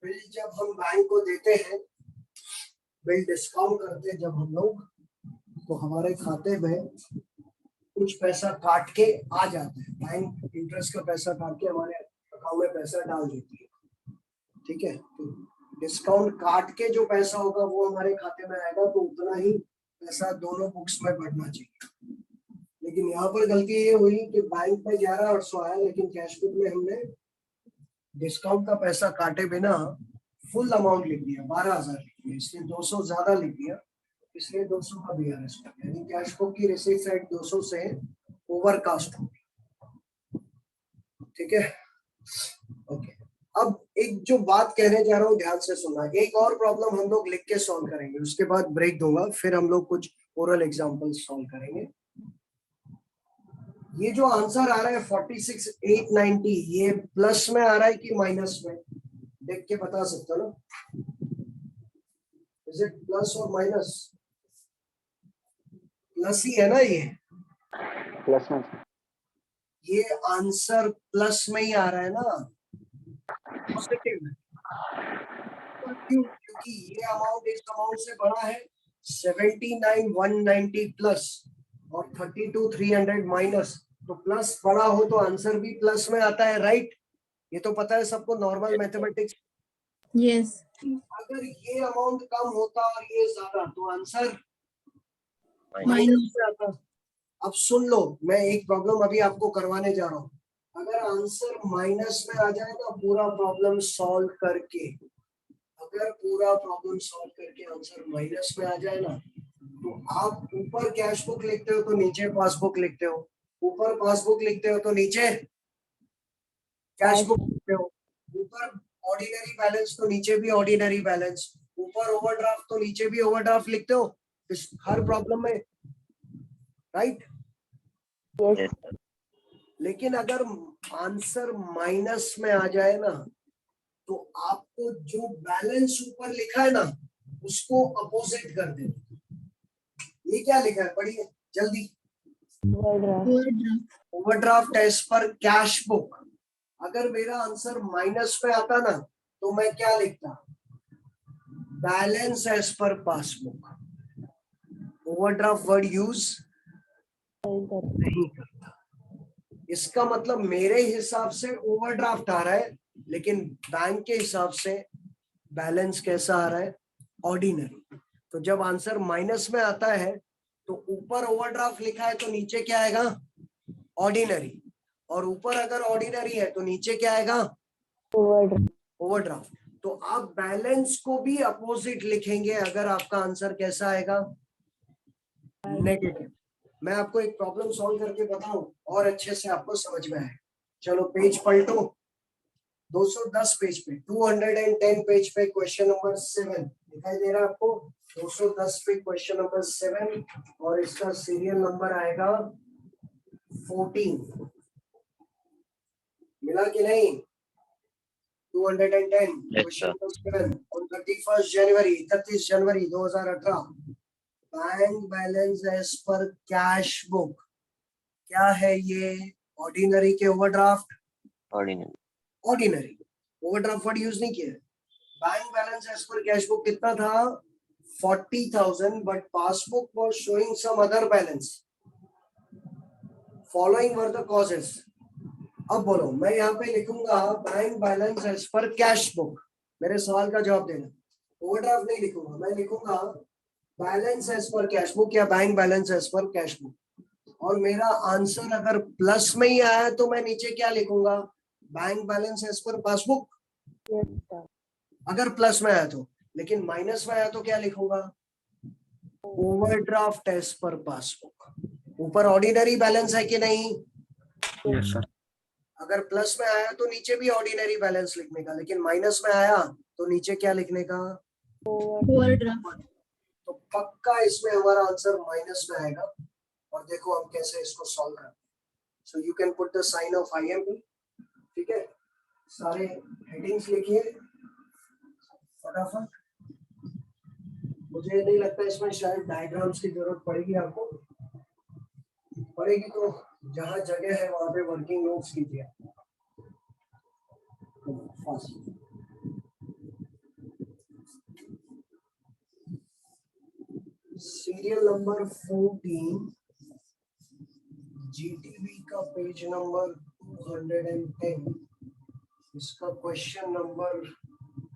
Speaker 1: बिल जब हम बैंक को देते हैं, बिल डिस्काउंट करते हैं जब हम लोग, तो हमारे खाते में कुछ पैसा काट के आ जाता है. बैंक इंटरेस्ट का पैसा काट के हमारे अकाउंट में पैसा डाल देती है. ठीक है. तो डिस्काउंट काट के जो पैसा होगा वो हमारे खाते में आएगा, तो उतना ही पैसा दोनों बुक्स में बढ़ना चाहिए. लेकिन यहाँ पर गलती ये हुई कि बैंक में 11,800 आया, लेकिन कैश बुक में हमने डिस्काउंट का पैसा काटे बिना फुल अमाउंट लिख दिया, 12,000 लिख दिया. इसलिए 200 ज्यादा लिख दिया, इसलिए 200 का BRS कर दिया. यानी कैश बुक की रिसीट साइड 200 से ओवरकास्ट होगी. ठीक है. ओके. अब एक जो बात कहने जा रहा हूँ ध्यान से सुनना. एक और प्रॉब्लम हम लोग लिख के सॉल्व करेंगे, उसके बाद ब्रेक दूंगा, फिर हम लोग कुछ ओरल एग्जांपल सॉल्व करेंगे. ये जो आंसर आ रहा है 46,890, ये प्लस में आ रहा है कि माइनस में? देख के बता सकते हो ना. इज इट प्लस और माइनस? प्लस ही है ना. ये
Speaker 4: प्लस में.
Speaker 1: ये आंसर प्लस में ही आ रहा है ना, पॉजिटिव में. क्यों? क्योंकि ये अमाउंट इस अमाउंट से बड़ा है. 79,190 प्लस और 32,300 माइनस. तो प्लस बड़ा हो तो आंसर भी प्लस में आता है. राइट. ये तो पता है सबको, नॉर्मल मैथमेटिक्स.
Speaker 5: Yes.
Speaker 1: अगर ये अमाउंट कम होता और ये ज्यादा, तो आंसर
Speaker 3: Minus.
Speaker 1: माइनस में आता. अब सुन लो, मैं एक प्रॉब्लम अभी आपको करवाने जा रहा हूँ. अगर आंसर माइनस में आ जाए ना पूरा प्रॉब्लम सॉल्व करके, अगर पूरा प्रॉब्लम सॉल्व करके आंसर माइनस में आ जाए ना, तो आप ऊपर कैश बुक लिखते हो तो नीचे पासबुक लिखते हो, ऊपर पासबुक लिखते हो तो नीचे कैश बुक लिखते हो, ऊपर ऑर्डिनरी बैलेंस तो नीचे भी ऑर्डिनरी बैलेंस, ऊपर ओवरड्राफ्ट तो नीचे भी ओवरड्राफ्ट लिखते हो इस हर प्रॉब्लम में. राइट.
Speaker 3: Yes sir.
Speaker 1: लेकिन अगर आंसर माइनस में आ जाए ना, तो आपको जो बैलेंस ऊपर लिखा है ना, उसको अपोजिट कर देना। ये क्या लिखा है, पढ़िए जल्दी।
Speaker 2: Overdraft.
Speaker 5: Overdraft.
Speaker 1: Overdraft as per cash book. अगर मेरा आंसर माइनस में आता ना, तो मैं क्या लिखता, balance as per passbook. Overdraft word use नहीं करता। इसका मतलब मेरे हिसाब से ओवरड्राफ्ट आ रहा है, लेकिन बैंक के हिसाब से बैलेंस कैसा आ रहा है, ऑर्डिनरी। तो जब आंसर माइनस में आता है, तो ऊपर ओवरड्राफ्ट लिखा है तो नीचे क्या आएगा, ऑर्डिनरी। और ऊपर अगर ऑर्डिनरी है तो नीचे क्या आएगा,
Speaker 2: ओवरड्राफ्ट।
Speaker 1: ओवरड्राफ्ट। तो आप बैलेंस को भी अपोजिट लिखेंगे अगर आपका आंसर कैसा आएगा, नेगेटिव। मैं आपको एक प्रॉब्लम सॉल्व करके बताऊं और अच्छे से आपको समझ में आए। चलो पेज पलटो, 210 पेज पे, 210 पेज पे क्वेश्चन नंबर 7 दिखाई दे रहा है आपको। 210 पे क्वेश्चन नंबर 7 और इसका सीरियल नंबर आएगा 14। मिला कि नहीं? 210
Speaker 3: Yes,
Speaker 1: question
Speaker 3: sir.
Speaker 1: Number 7 on 31 January 31 January 2018। Bank balance as per cash book क्या है ये, ऑर्डिनरी के overdraft,
Speaker 3: Ordinary.
Speaker 1: Ordinary. Overdraft word use नहीं किया। Bank balance as per cash book कितना था, 40,000, but passbook was showing some other balance. Following were the causes. अब बोलो, मैं यहाँ पे लिखूंगा bank balance as per cash book, मेरे सवाल का जवाब देना। ओवरड्राफ्ट नहीं लिखूंगा, मैं लिखूंगा balance as per cash book या bank balance as per cash book. और मेरा आंसर अगर प्लस में ही आया तो मैं नीचे क्या लिखूंगा, bank balance as per passbook, अगर प्लस में आया तो। लेकिन माइनस में आया तो क्या लिखूंगा, ओवरड्राफ्ट एज पर पासबुक। ऊपर ऑर्डिनरी बैलेंस है कि नहीं,
Speaker 4: Yes, sir.
Speaker 1: अगर प्लस में आया तो नीचे भी ऑर्डिनरी बैलेंस लिखने का, लेकिन माइनस में आया तो नीचे क्या लिखने का,
Speaker 5: ओवरड्राफ्ट।
Speaker 1: तो पक्का इसमें हमारा आंसर माइनस में आएगा। और देखो हम कैसे इसको सॉल्व करते हैं। So you can put the sign of IMP। ठीक है, सारे हेडिंग्स लिखिए फटाफट। मुझे नहीं लगता इसमें शायद डायग्राम्स की जरूरत पड़ेगी, आपको पड़ेगी तो जहां जगह है वहां पे वर्किंग नोट्स कीजिए। सीरियल नंबर 14, GTB का पेज नंबर 210, इसका क्वेश्चन नंबर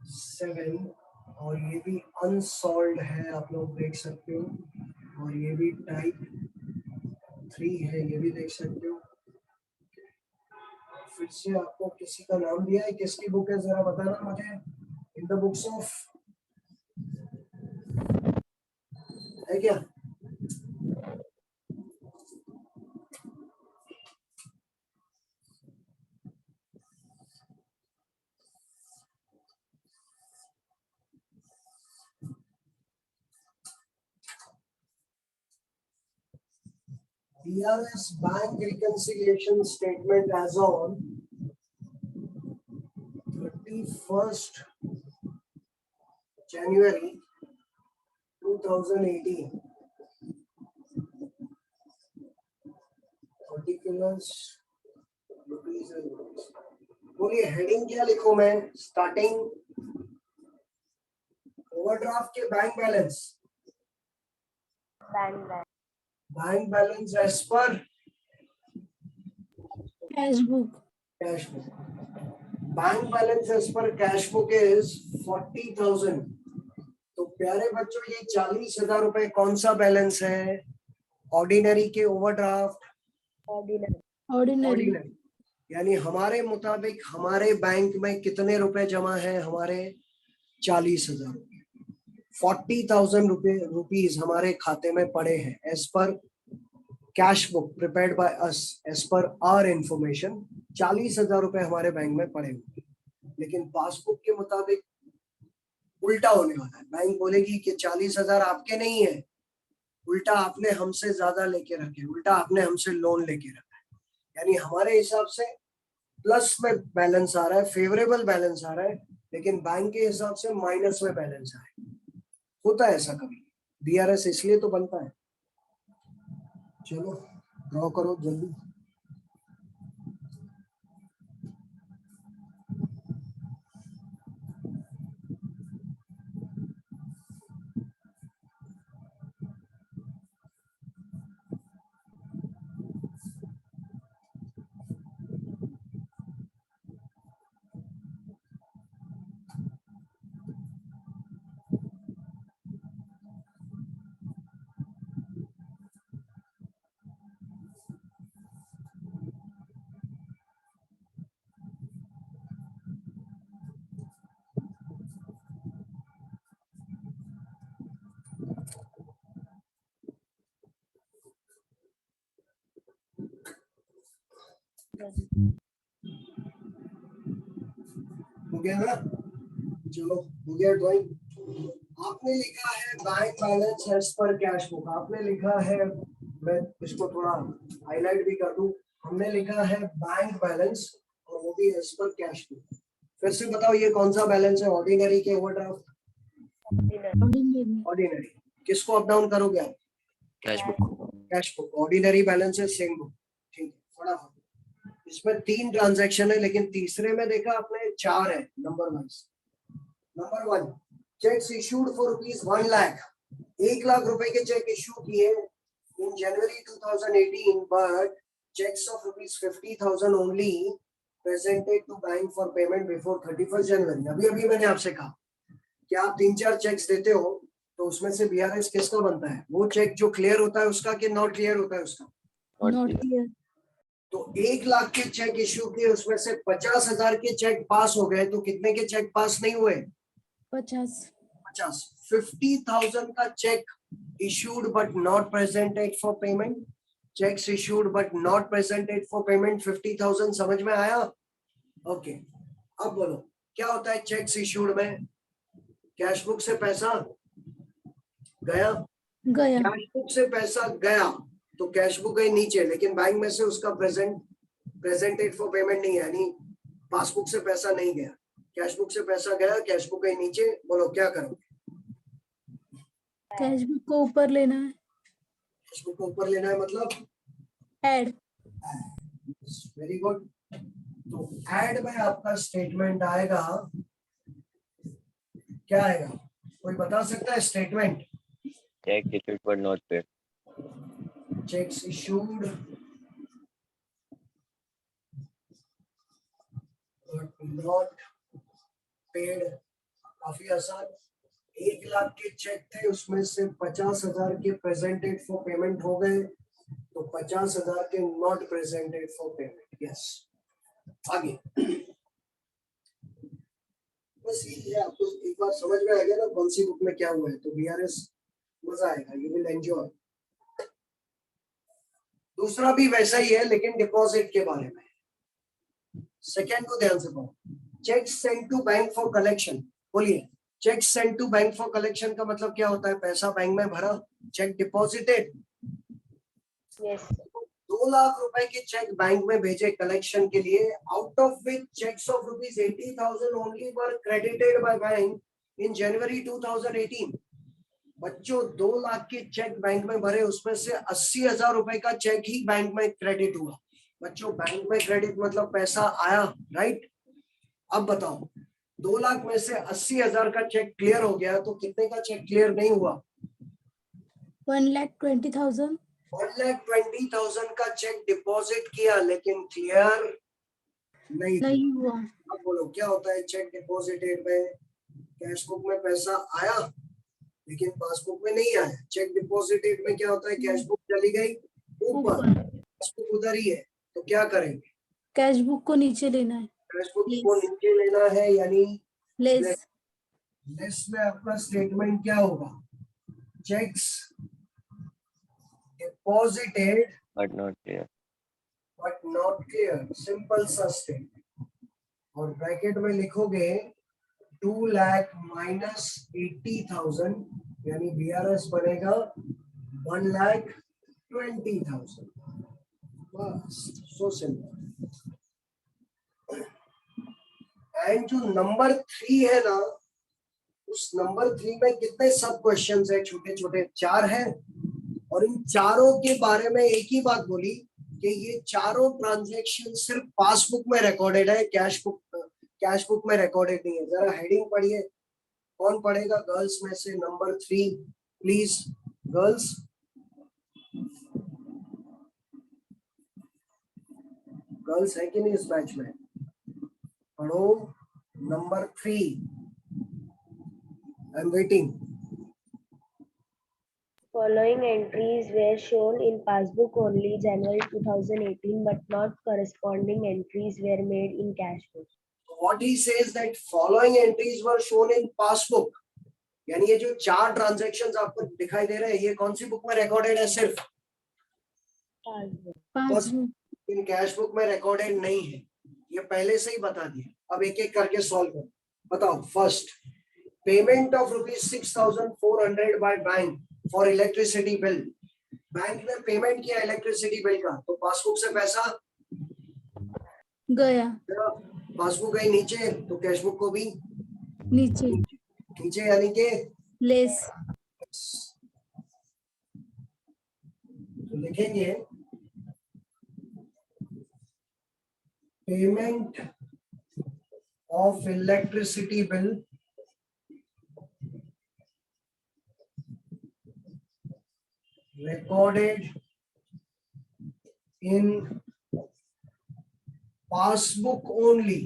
Speaker 1: 7, और ये भी अनसॉल्व्ड है, आप लोग देख सकते हो। और ये भी टाइप 3 है, ये भी देख सकते हो। फिर से आपको किसी का नाम दिया है, किसकी बुक है जरा बताना मुझे। इन द बुक्स ऑफ है क्या, DRS bank reconciliation statement as on 31st January 2018। Particulars rupees and rupees। बोलिए हेडिंग क्या लिखूं मैं, स्टार्टिंग ओवरड्राफ्ट के bank balance, bank balance as per
Speaker 5: cash book.
Speaker 1: Cash book. Bank balance as per cash book is 40,000। तो प्यारे बच्चों ये 40,000 रुपए कौन सा बैलेंस है, ऑर्डिनरी के ओवरड्राफ्ट,
Speaker 5: ऑर्डिनरी।
Speaker 1: यानी हमारे मुताबिक हमारे बैंक में कितने रुपए जमा है, हमारे 40,000 रुपए। 40,000 रुपीज हमारे खाते में पड़े हैं as per cash book prepared by us as per our information. 40,000 रुपए हमारे बैंक में पड़े हुए, लेकिन पासबुक के मुताबिक उल्टा होने वाला है। बैंक बोलेगी कि 40,000 आपके नहीं है, उल्टा आपने हमसे ज्यादा लेके रखे, उल्टा आपने हमसे लोन लेके रखा है। यानी हमारे हिसाब से प्लस में बैलेंस आ रहा है, फेवरेबल बैलेंस आ रहा है, लेकिन बैंक के हिसाब से माइनस में बैलेंस आ रहा है। होता है ऐसा कभी, बीआरएस इसलिए तो बनता है। चलो ड्रॉ करो जल्दी। हो गया ना? चलो हो गया ड्राइंग। आपने लिखा है bank balance as per cash book, आपने लिखा है, मैं इसको थोड़ा हाईलाइट भी कर दूं, हमने लिखा है बैंक बैलेंस और वो भी एज पर कैश बुक। फिर से बताओ ये कौन सा बैलेंस है, ऑर्डिनरी के ओवरड्राफ्ट? ऑर्डिनरी। किसको अप डाउन करोगे आप?
Speaker 3: Cash book.
Speaker 1: Cash book. Ordinary balance है सेम बुक, ठीक है। फटाफट, इसमें 3 ट्रांजैक्शन है, लेकिन तीसरे में देखा आपने 4 है number wise. Number 1, cheques issued for ₹1 lakh, 1 lakh रुपए के चेक इशू किए in January 2018, but checks of ₹50,000 only presented to bank for payment before 31st January। अभी मैंने आपसे कहा कि आप 3-4 चेक्स देते हो तो उसमें से बीआरएस किसका बनता है? वो चेक जो क्लियर होता है उसका कि नॉट क्लियर होता है उसका?
Speaker 5: Not clear.
Speaker 1: तो 1 लाख के चेक इशू किए, उसमें से 50,000 के चेक पास हो गए, तो कितने के चेक पास नहीं हुए?
Speaker 5: 50.
Speaker 1: 50। 50,000 का check issued but not presented for payment, checks issued but not presented for payment 50,000। समझ में आया? ओके अब बोलो क्या होता है चेक्स इशूड में? कैश बुक से पैसा गया,
Speaker 5: गया.
Speaker 1: कैश बुक से पैसा गया तो कैश बुक गई नीचे, लेकिन बैंक में से उसका प्रेजेंटेड फॉर पेमेंट नहीं है, यानी पासबुक से पैसा नहीं गया। कैश बुक से पैसा गया, कैश बुक गई नीचे, बोलो क्या करोगे?
Speaker 5: कैश बुक को ऊपर लेना है.
Speaker 1: कैश बुक को ऊपर लेना है मतलब
Speaker 5: Add.
Speaker 1: Very good. तो ऐड में आपका स्टेटमेंट आएगा, क्या आएगा? कोई बता सकता है statement?
Speaker 3: Cheque issued but not paid.
Speaker 1: Cheques issued but not paid. काफी आसान। 1 लाख के चेक थे, उसमें से 50,000 के प्रेजेंटेड फॉर पेमेंट हो गए, तो 50,000 के not presented for payment. Yes, आगे बस ये आपको एक बार समझ में आ गया ना कौन सी बुक में क्या हुआ है, तो बीआरएस मजा आएगा, यू विल एंजॉय। दूसरा भी वैसा ही है लेकिन डिपॉजिट के बारे में। सेकंड को ध्यान से पढ़ो। Cheque send to bank for collection. बोलिए, cheque send to bank for collection का मतलब क्या होता है? पैसा बैंक में भरा, चेक डिपॉजिटेड।
Speaker 2: यस
Speaker 1: 2 लाख रुपए के चेक बैंक में भेजे कलेक्शन के लिए, out of which cheques of ₹80,000 only were credited by bank in January 2018। बच्चों 2 लाख के चेक बैंक में भरे, उसमें से 80,000 रुपए का चेक ही बैंक में क्रेडिट हुआ। बच्चों बैंक में क्रेडिट मतलब पैसा आया, राइट? अब बताओ 2 लाख में से 80,000 का चेक क्लियर हो गया, तो कितने का चेक क्लियर नहीं हुआ?
Speaker 5: 1,20,000.
Speaker 1: 1,20,000 का चेक डिपॉजिट किया लेकिन क्लियर नहीं किया।
Speaker 5: नहीं हुआ.
Speaker 1: अब बोलो क्या होता है चेक डिपॉजिटेड में? कैश बुक में पैसा आया लेकिन पासबुक में नहीं आया। चेक डिपॉजिटेड में क्या होता है? कैश बुक चली गई ऊपर, पासबुक उधर ही है, तो क्या करेंगे?
Speaker 5: कैश बुक को नीचे लेना है.
Speaker 1: कैश बुक को नीचे लेना है, यानी
Speaker 5: लेस.
Speaker 1: लेस में आपका स्टेटमेंट क्या होगा? Checks deposited
Speaker 3: but not clear.
Speaker 1: But not clear, simple सा स्टेटमेंट। और ब्रैकेट में लिखोगे 2 लाख माइनस 80,000, यानी बीआरएस बनेगा 1,20,000। बस सो सिंपल। एंड जो नंबर 3 है ना, उस नंबर 3 में कितने सब क्वेश्चंस है, छोटे छोटे 4 हैं, और इन चारों के बारे में एक ही बात बोली कि ये चारों ट्रांजैक्शन सिर्फ पासबुक में रिकॉर्डेड है, कैश बुक में रिकॉर्डेड नहीं है। जरा हेडिंग पढ़िए, कौन पढ़ेगा गर्ल्स में से नंबर 3 प्लीज? गर्ल्स, गर्ल्स है कि नहीं इस बैच में? पढ़ो number 3, I am waiting.
Speaker 2: Following entries were shown in passbook only January 2018, but not corresponding entries were made in cash book.
Speaker 1: What he says that following entries were shown in passbook, यानी ये जो 4 transactions आपको दिखाई दे रहे हैं, ये कौन सी बुक में रिकॉर्डेड है? सिर्फ
Speaker 2: Passbook.
Speaker 5: पासबुक।
Speaker 1: इन कैश बुक में रिकॉर्डेड नहीं है, ये पहले से ही बता दिया। अब एक एक करके सॉल्व करो। बताओ, first, payment of ₹6,400 by bank for electricity bill. Bank ने पेमेंट किया इलेक्ट्रिसिटी बिल का, तो पासबुक से पैसा
Speaker 5: गया
Speaker 1: पासबुक गई नीचे, तो कैश बुक को भी
Speaker 5: नीचे।
Speaker 1: नीचे, यानी कि
Speaker 5: लेस।
Speaker 1: तो लिखेंगे payment of electricity bill recorded in passbook only,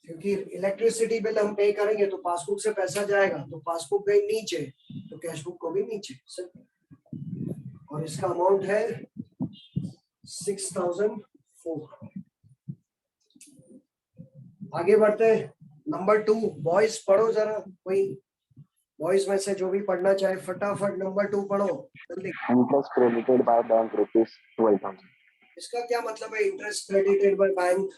Speaker 1: क्योंकि इलेक्ट्रिसिटी बिल हम पे करेंगे तो पासबुक से पैसा जाएगा, तो पासबुक गई नीचे तो कैश बुक को भी नीचे। और इसका अमाउंट है 6,004। आगे बढ़ते हैं, नंबर 2। बॉयज पढ़ो जरा, कोई बॉयज में से जो भी पढ़ना चाहे फटाफट नंबर 2 पढ़ो जल्दी।
Speaker 4: Interest credited by bank ₹12,000.
Speaker 1: इसका क्या मतलब है interest credited by bank?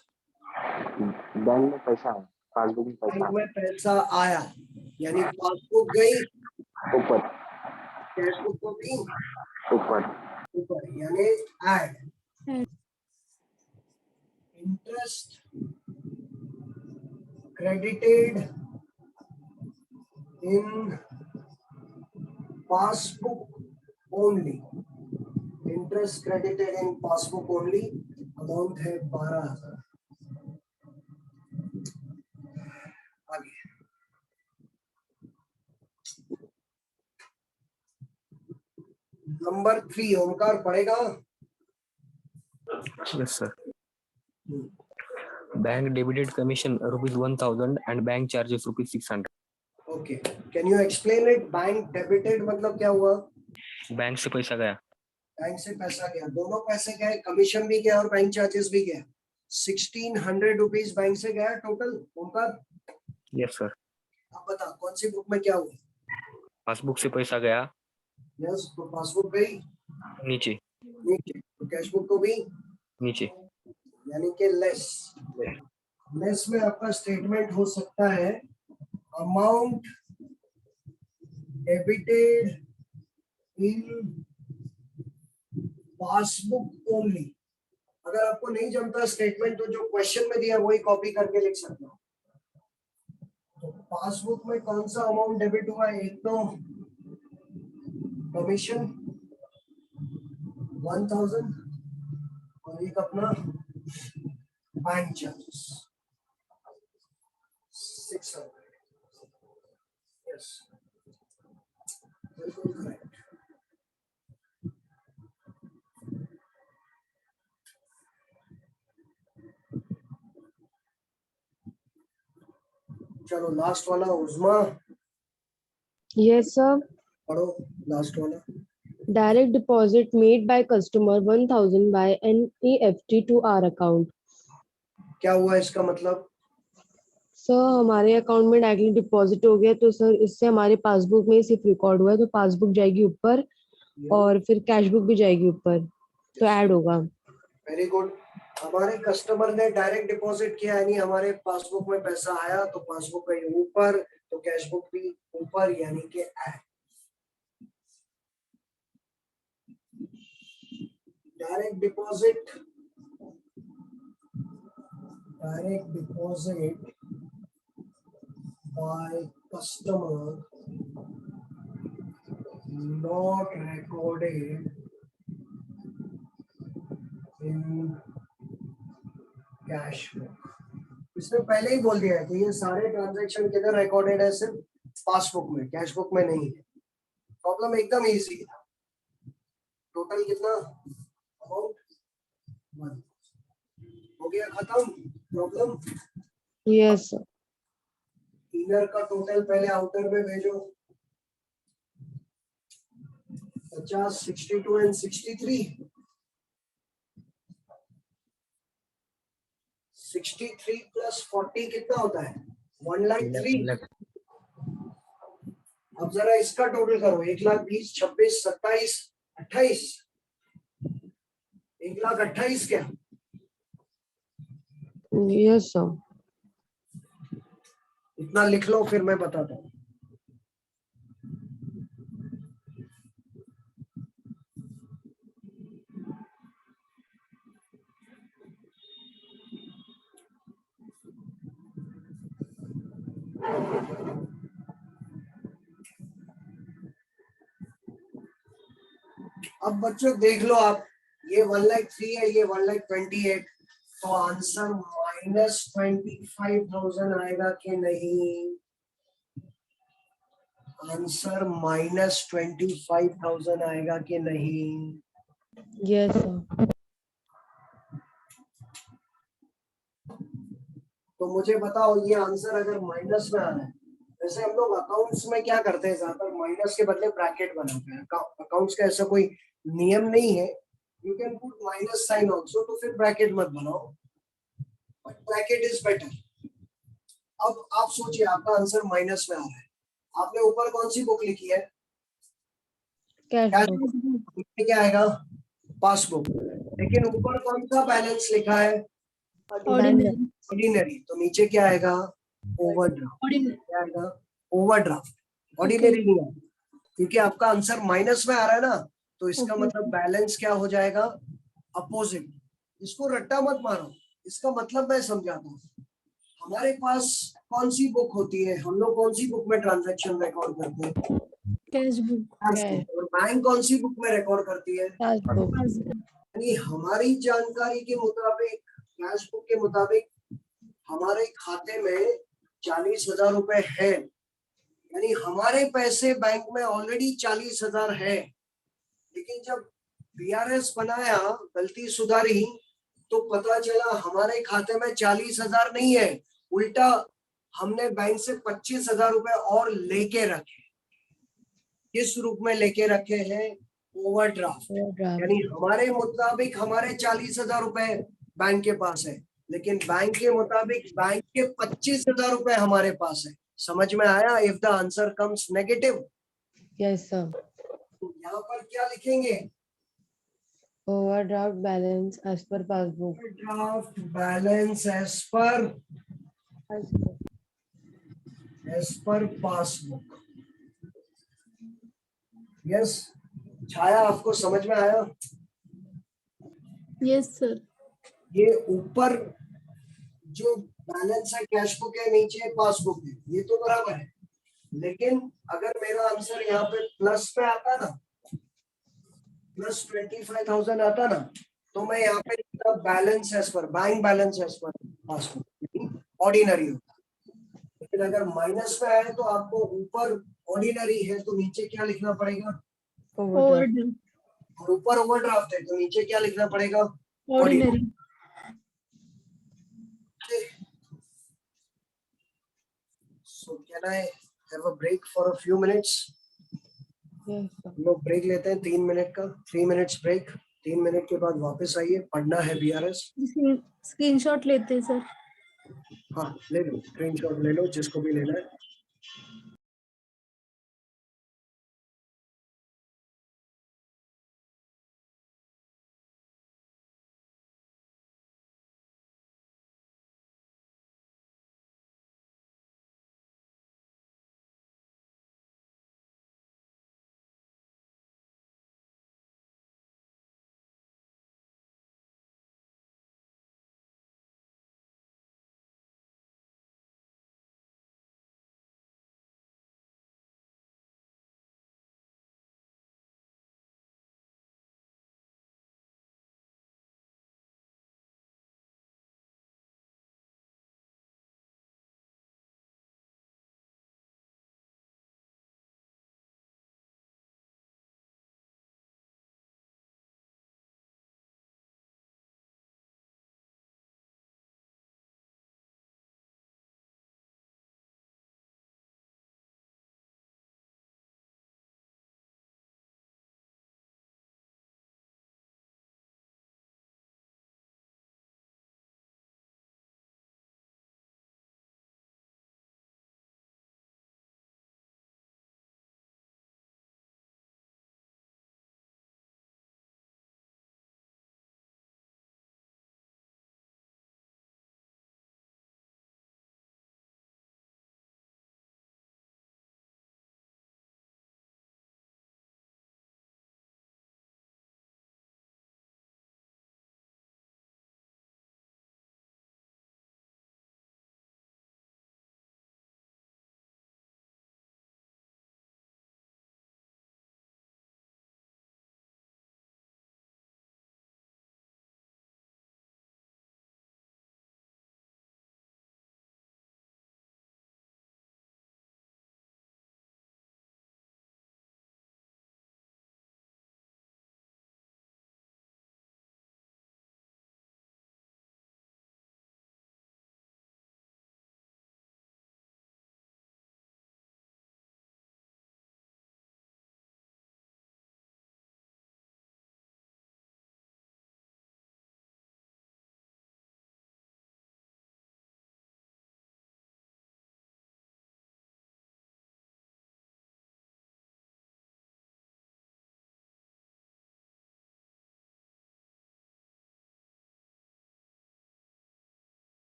Speaker 4: Bank में पैसा है, पासबुक में पैसा
Speaker 1: बैंक में पैसा आया, यानी पासबुक गई
Speaker 4: ऊपर
Speaker 1: कैश बुक को भी
Speaker 4: ऊपर
Speaker 1: ऊपर, यानी add. Interest credited in passbook only, interest credited in passbook only, amount है 12,000। आगे नंबर 3 ओमकार पढ़ेगा।
Speaker 6: Yes, sir. Bank debited commission ₹1,000 and bank charges ₹600.
Speaker 1: Okay, can you explain it? Bank debited मतलब क्या हुआ?
Speaker 6: बैंक से पैसा गया।
Speaker 1: बैंक से पैसा गया, दोनों पैसे गए, कमीशन भी गया और बैंक चार्जेस भी गया। 1,600 रुपीज बैंक से गया टोटल। Omkar,
Speaker 6: Yes, sir.
Speaker 1: अब बता कौन सी बुक में क्या हुआ?
Speaker 6: पासबुक से पैसा गया
Speaker 1: यस, तो पासबुक गई
Speaker 6: नीचे
Speaker 1: नीचे, तो कैश बुक को भी
Speaker 6: नीचे।
Speaker 1: यानी कि लेस। लेस में आपका स्टेटमेंट हो सकता है amount debited in passbook only. अगर आपको नहीं जमता स्टेटमेंट, तो जो क्वेश्चन में दिया वही कॉपी करके लिख सकते हो। तो पासबुक में कौन सा अमाउंट डेबिट हुआ है? एक तो कमीशन 1,000 और एक अपना बैंक चार्जेस 600। यस, बिल्कुल करेक्ट। चलो लास्ट वाला उस्मा
Speaker 2: Yes, sir.
Speaker 1: पढ़ो, लास्ट वाला।
Speaker 2: Direct deposit made by customer 1,000 by NEFT to our account.
Speaker 1: क्या हुआ इसका मतलब?
Speaker 2: सर हमारे अकाउंट में डायरेक्टली डिपॉजिट हो गया, तो सर इससे हमारे पासबुक में सिर्फ रिकॉर्ड हुआ है, तो पासबुक जाएगी ऊपर और फिर कैश बुक भी जाएगी ऊपर, तो ऐड होगा।
Speaker 1: Very good. हमारे कस्टमर ने डायरेक्ट डिपॉजिट किया, यानी हमारे पासबुक में पैसा आया, तो पासबुक गई ऊपर, तो कैश बुक भी ऊपर, यानी कि add. direct deposit by customer not recorded in cash book. इसने पहले ही बोल दिया है कि ये सारे ट्रांजैक्शन किधर रिकॉर्डेड है, सिर्फ पासबुक में, कैश बुक में नहीं है. प्रॉब्लम एकदम इजी है. टोटल कितना अमाउंट 1 हो गया खत्म प्रॉब्लम.
Speaker 2: Yes, sir.
Speaker 1: इनर का टोटल पहले आउटर में भेजो. 50, 62 एंड 63. 63 प्लस 40 कितना होता है? 1,03,000. अब जरा इसका टोटल करो. 1,20,000, 26, 27, 28. 1,28,000 क्या?
Speaker 2: Yes, sir.
Speaker 1: इतना लिख लो फिर मैं बताता हूँ. अब बच्चों देख लो आप, ये 1,03,000 है, ये 1,28,000. तो आंसर -25,000 आएगा कि नहीं? आंसर -25,000 आएगा कि नहीं?
Speaker 2: Yes, sir.
Speaker 1: तो मुझे बताओ, ये आंसर अगर माइनस में आ रहा है, वैसे हम लोग अकाउंट्स में क्या करते हैं, ज्यादातर माइनस के बदले ब्रैकेट बनाते हैं. अकाउंट्स का ऐसा कोई नियम नहीं है. You can put minus sign also, तो फिर ब्रैकेट मत बनाओ, बट ब्रैकेट इज बेटर. अब आप सोचिए, आपका आंसर माइनस में आ रहा है. आपने ऊपर कौन सी बुक लिखी है?
Speaker 2: Cash
Speaker 1: cash
Speaker 2: book.
Speaker 1: बुक. क्या आएगा? पासबुक. लेकिन ऊपर कौन सा बैलेंस लिखा है?
Speaker 5: ऑर्डिनरी.
Speaker 1: ऑर्डिनरी. तो नीचे क्या आएगा? ओवरड्राफ्ट.
Speaker 5: ऑर्डिनरी.
Speaker 1: क्या आएगा? ओवरड्राफ्ट. ऑर्डिनरी नहीं है, क्योंकि आपका आंसर माइनस में आ रहा है ना, तो इसका
Speaker 5: Okay.
Speaker 1: मतलब बैलेंस क्या हो जाएगा? अपोजिट. इसको रट्टा मत मारो, इसका मतलब मैं समझाता हूँ. हमारे पास कौन सी बुक होती है? हम लोग कौन सी बुक में ट्रांजैक्शन रिकॉर्ड करते हैं?
Speaker 5: Cash book.
Speaker 2: Cash.
Speaker 1: और बैंक कौन सी बुक में रिकॉर्ड करती है?
Speaker 2: Passbook.
Speaker 5: पासबुक.
Speaker 1: यानी हमारी जानकारी के मुताबिक, कैश बुक के मुताबिक, हमारे खाते में 40,000 रुपए है. यानी हमारे पैसे बैंक में ऑलरेडी 40,000 है. लेकिन जब बीआरएस बनाया, गलती सुधारी, तो पता चला हमारे खाते में 40,000 नहीं है, उल्टा हमने बैंक से 25,000 रुपए और लेके रखे. किस रूप में लेके रखे हैं? ओवरड्राफ्ट.
Speaker 2: Overdraft.
Speaker 1: यानी हमारे मुताबिक हमारे 40,000 रुपए बैंक के पास है, लेकिन बैंक के मुताबिक बैंक के 25,000 रुपए हमारे पास है. समझ में आया? If the answer comes negative,
Speaker 2: Yes, sir.
Speaker 1: यहाँ पर क्या लिखेंगे?
Speaker 2: Overdraft balance as per passbook.
Speaker 1: Overdraft balance as per passbook. Yes. Chhaya, आपको समझ में आया?
Speaker 5: Yes sir.
Speaker 1: ये ऊपर जो बैलेंस है कैश बुक है, नीचे पासबुक है, ये तो बराबर है. लेकिन अगर मेरा आंसर यहाँ पे प्लस पे आता ना, प्लस 25,000 आता ना, तो मैं यहाँ पे लिखता balance as per, bank balance as per passbook, ordinary होता. लेकिन अगर माइनस में आए तो आपको ऊपर ऑर्डिनरी है तो नीचे क्या लिखना पड़ेगा?
Speaker 2: Overdraft.
Speaker 5: ओवरड्राफ्ट.
Speaker 1: और ऊपर ओवरड्राफ्ट है तो नीचे क्या लिखना पड़ेगा?
Speaker 5: Ordinary.
Speaker 1: So can I have a break for a few minutes?
Speaker 2: Yes, sir.
Speaker 1: हम लोग ब्रेक लेते हैं 3 मिनट का. 3 मिनट्स ब्रेक. 3 मिनट के बाद वापस आइए. पढ़ना है बीआरएस.
Speaker 5: स्क्रीनशॉट लेते हैं सर.
Speaker 1: हाँ ले लो, स्क्रीनशॉट ले लो जिसको भी लेना है.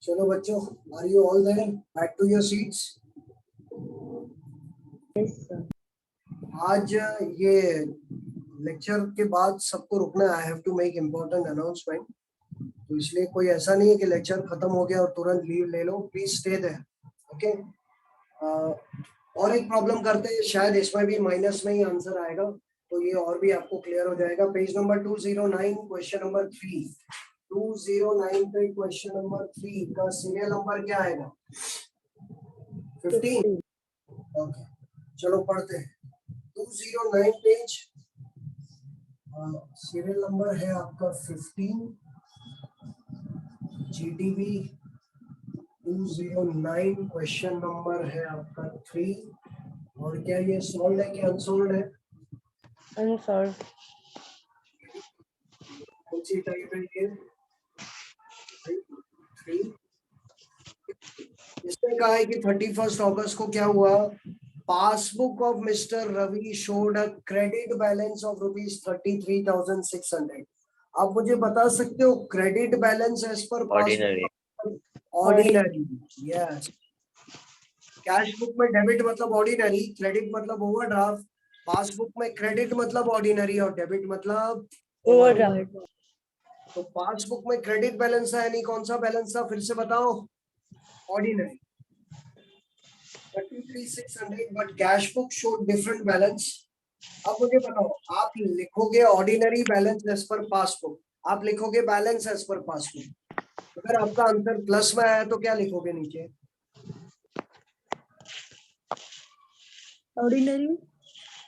Speaker 1: चलो बच्चों, are you all there? Back to your seats.
Speaker 2: Yes, sir.
Speaker 1: आज ये लेक्चर के बाद सबको रुकना है। I have to make important announcement, तो इसलिए कोई ऐसा नहीं है कि लेक्चर खत्म हो गया और तुरंत लीव ले लो। Please stay there, okay. और एक प्रॉब्लम करते हैं, शायद इसमें भी माइनस में ही आंसर आएगा, तो ये और भी आपको क्लियर हो जाएगा। Page number 209, question number 3। 209 पे क्वेश्चन नंबर 3 का सीरियल नंबर क्या आएगा? 15। ओके, चलो पढ़ते हैं। 209 पेज, सीरियल नंबर है आपका 15। जीटीबी 209, क्वेश्चन नंबर है आपका 3। और क्या ये सॉल्व है कि अनसॉल्व है?
Speaker 2: Unsolved.
Speaker 1: कौन सी टाइप है ये? 3। इसने कहा है कि 31 अगस्त को क्या हुआ? Passbook of mister Ravi showed a credit balance of ₹33,600। आप मुझे बता सकते हो credit balance as per
Speaker 3: Ordinary.
Speaker 1: Ordinary? Yes. Cash book में डेबिट मतलब ऑर्डिनरी, क्रेडिट मतलब ओवरड्राफ्ट। पासबुक में क्रेडिट मतलब ऑर्डिनरी और डेबिट मतलब
Speaker 2: Overdraft.
Speaker 1: तो पासबुक में क्रेडिट बैलेंस है, यानी कौन सा बैलेंस था? फिर से बताओ। Ordinary 33,600, but cash book showed different balance. अब मुझे बताओ, आप लिखोगे ordinary balance as per passbook, आप लिखोगे बैलेंस एज पर पासबुक। अगर आपका आंसर प्लस में आया तो क्या लिखोगे नीचे?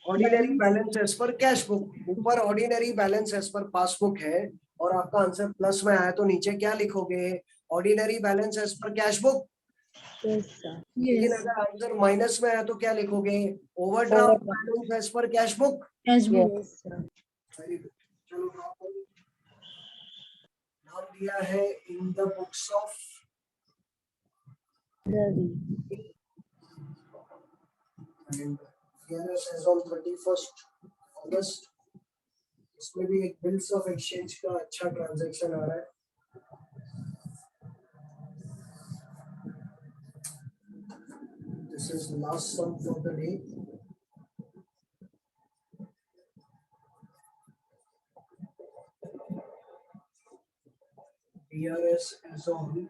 Speaker 1: Ordinary balance as per cash book. ऊपर ordinary balance as per passbook है और आपका आंसर प्लस में आया तो नीचे क्या लिखोगे? Ordinary balance as per cash book.
Speaker 2: Yes, sir.
Speaker 1: लेकिन
Speaker 5: Yes.
Speaker 1: अगर आंसर माइनस में आया तो क्या लिखोगे? Overdraft balance as per cash book.
Speaker 5: Cash book.
Speaker 2: Yes, sir.
Speaker 1: Very good. चलो नाम दिया है in the books of
Speaker 2: Ravi.
Speaker 1: and fairness as on 31st August. इसमें भी एक बिल्स ऑफ एक्सचेंज का अच्छा ट्रांजैक्शन आ रहा है। This is the last sum for the day. DRS as on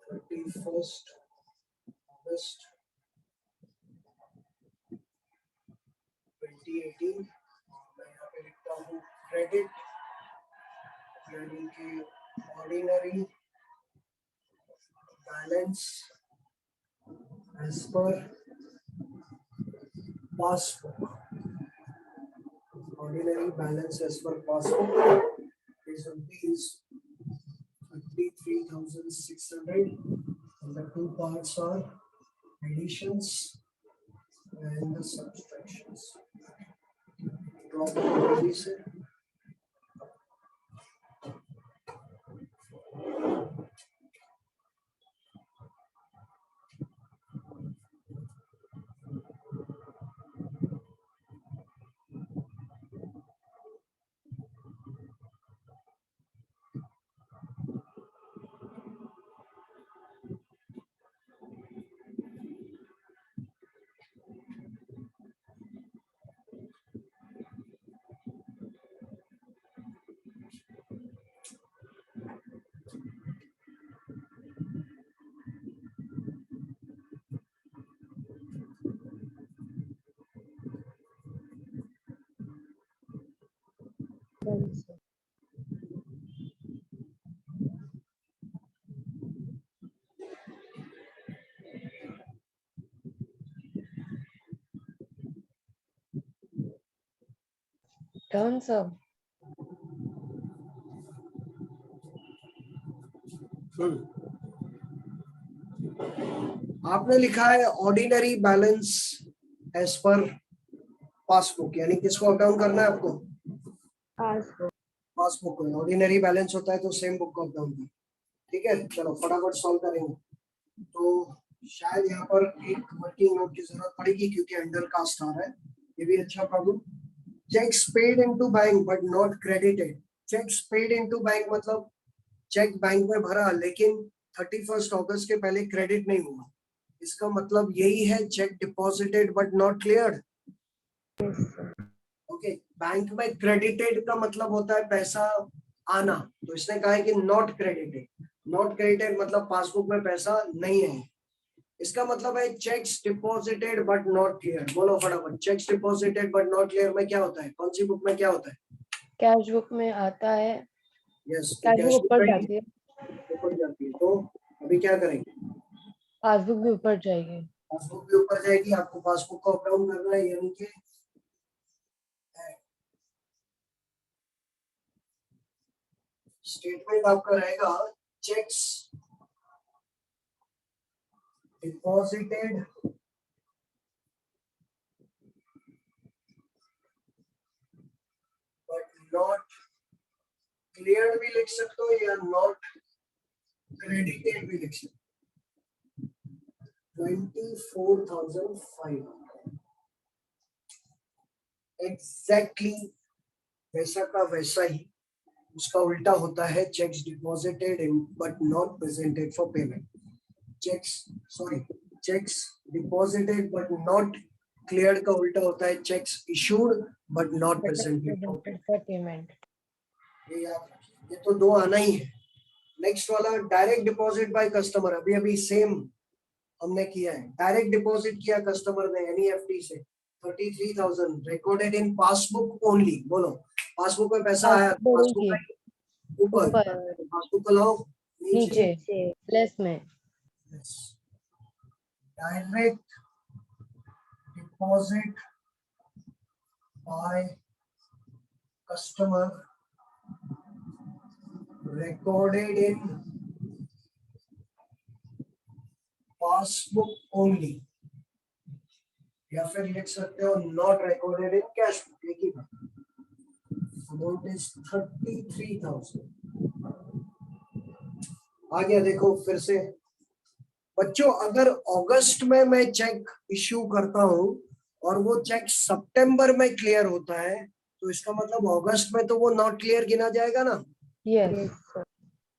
Speaker 1: 31st August 2018। मैं यहाँ पे लिखता हूँ क्रेडिट, यानी कि ordinary balance as per passbook. Ordinary balance as per passbook is rupees 33,600, and the two parts are additions and the subtractions. Drop it,
Speaker 2: Yes, sir. Done, sir.
Speaker 1: आपने लिखा है ordinary balance as per passbook, यानी किसको account करना है आपको?
Speaker 2: Passport.
Speaker 1: Passbook को। Ordinary balance होता है तो सेम बुक को अकाउंट है। ठीक है, चलो फटाफट सॉल्व करेंगे। तो शायद यहाँ पर एक वर्किंग नोट की जरूरत पड़ेगी क्योंकि अंडर कास्ट आ रहा है, ये भी अच्छा problem. Checks paid into bank but not credited. Checks paid into bank मतलब चेक बैंक में भरा लेकिन 31 अगस्त के पहले क्रेडिट नहीं हुआ, इसका मतलब यही है check deposited but not cleared. Okay, bank में क्रेडिटेड का मतलब होता है पैसा आना, तो इसने कहा है कि नॉट क्रेडिटेड। नॉट क्रेडिटेड मतलब पासबुक में पैसा नहीं है, इसका मतलब है cheques deposited but not clear. बोलो फटाफट, checks deposited but not clear में क्या होता है, कौन सी बुक में क्या होता है?
Speaker 2: कैश बुक में आता है,
Speaker 1: यस,
Speaker 2: कैश बुक ऊपर जाती है,
Speaker 1: ऊपर जाती है। तो अभी क्या करेंगे,
Speaker 2: पासबुक भी ऊपर जाएगी।
Speaker 1: पासबुक भी ऊपर जाएगी, आपको पासबुक को अप डाउन करना है, यानी कि स्टेटमेंट आपका रहेगा checks deposited but not clear भी लिख सकते हो या नॉट क्रेडिटेड भी लिख सकते हो। 24,500 एग्जैक्टली वैसा का वैसा ही, उसका उल्टा होता है cheques deposited but not presented for payment. Cheques deposited but not cleared का उल्टा होता है cheques issued but not presented for
Speaker 2: payment.
Speaker 1: ये याद रखिए, ये तो दो आना ही है। नेक्स्ट वाला डायरेक्ट डिपॉजिट बाय कस्टमर, अभी अभी सेम हमने किया है। डायरेक्ट डिपॉजिट किया कस्टमर ने एनईएफटी से 33,000 रिकॉर्डेड इन पासबुक ओनली। बोलो, पासबुक में पैसा आया, पासबुक का ऊपर, पासबुक को लाओ
Speaker 2: नीचे प्लस में।
Speaker 1: Direct deposit by customer recorded in passbook only, या फिर लिख सकते हो not recorded in cash book, एक ही बात। Amount is 33,000। आ गया, देखो फिर से बच्चों, अगर अगस्त में मैं चेक इश्यू करता हूं और वो चेक सितंबर में क्लियर होता है, तो इसका मतलब अगस्त में तो वो नॉट क्लियर गिना जाएगा ना।
Speaker 2: यस।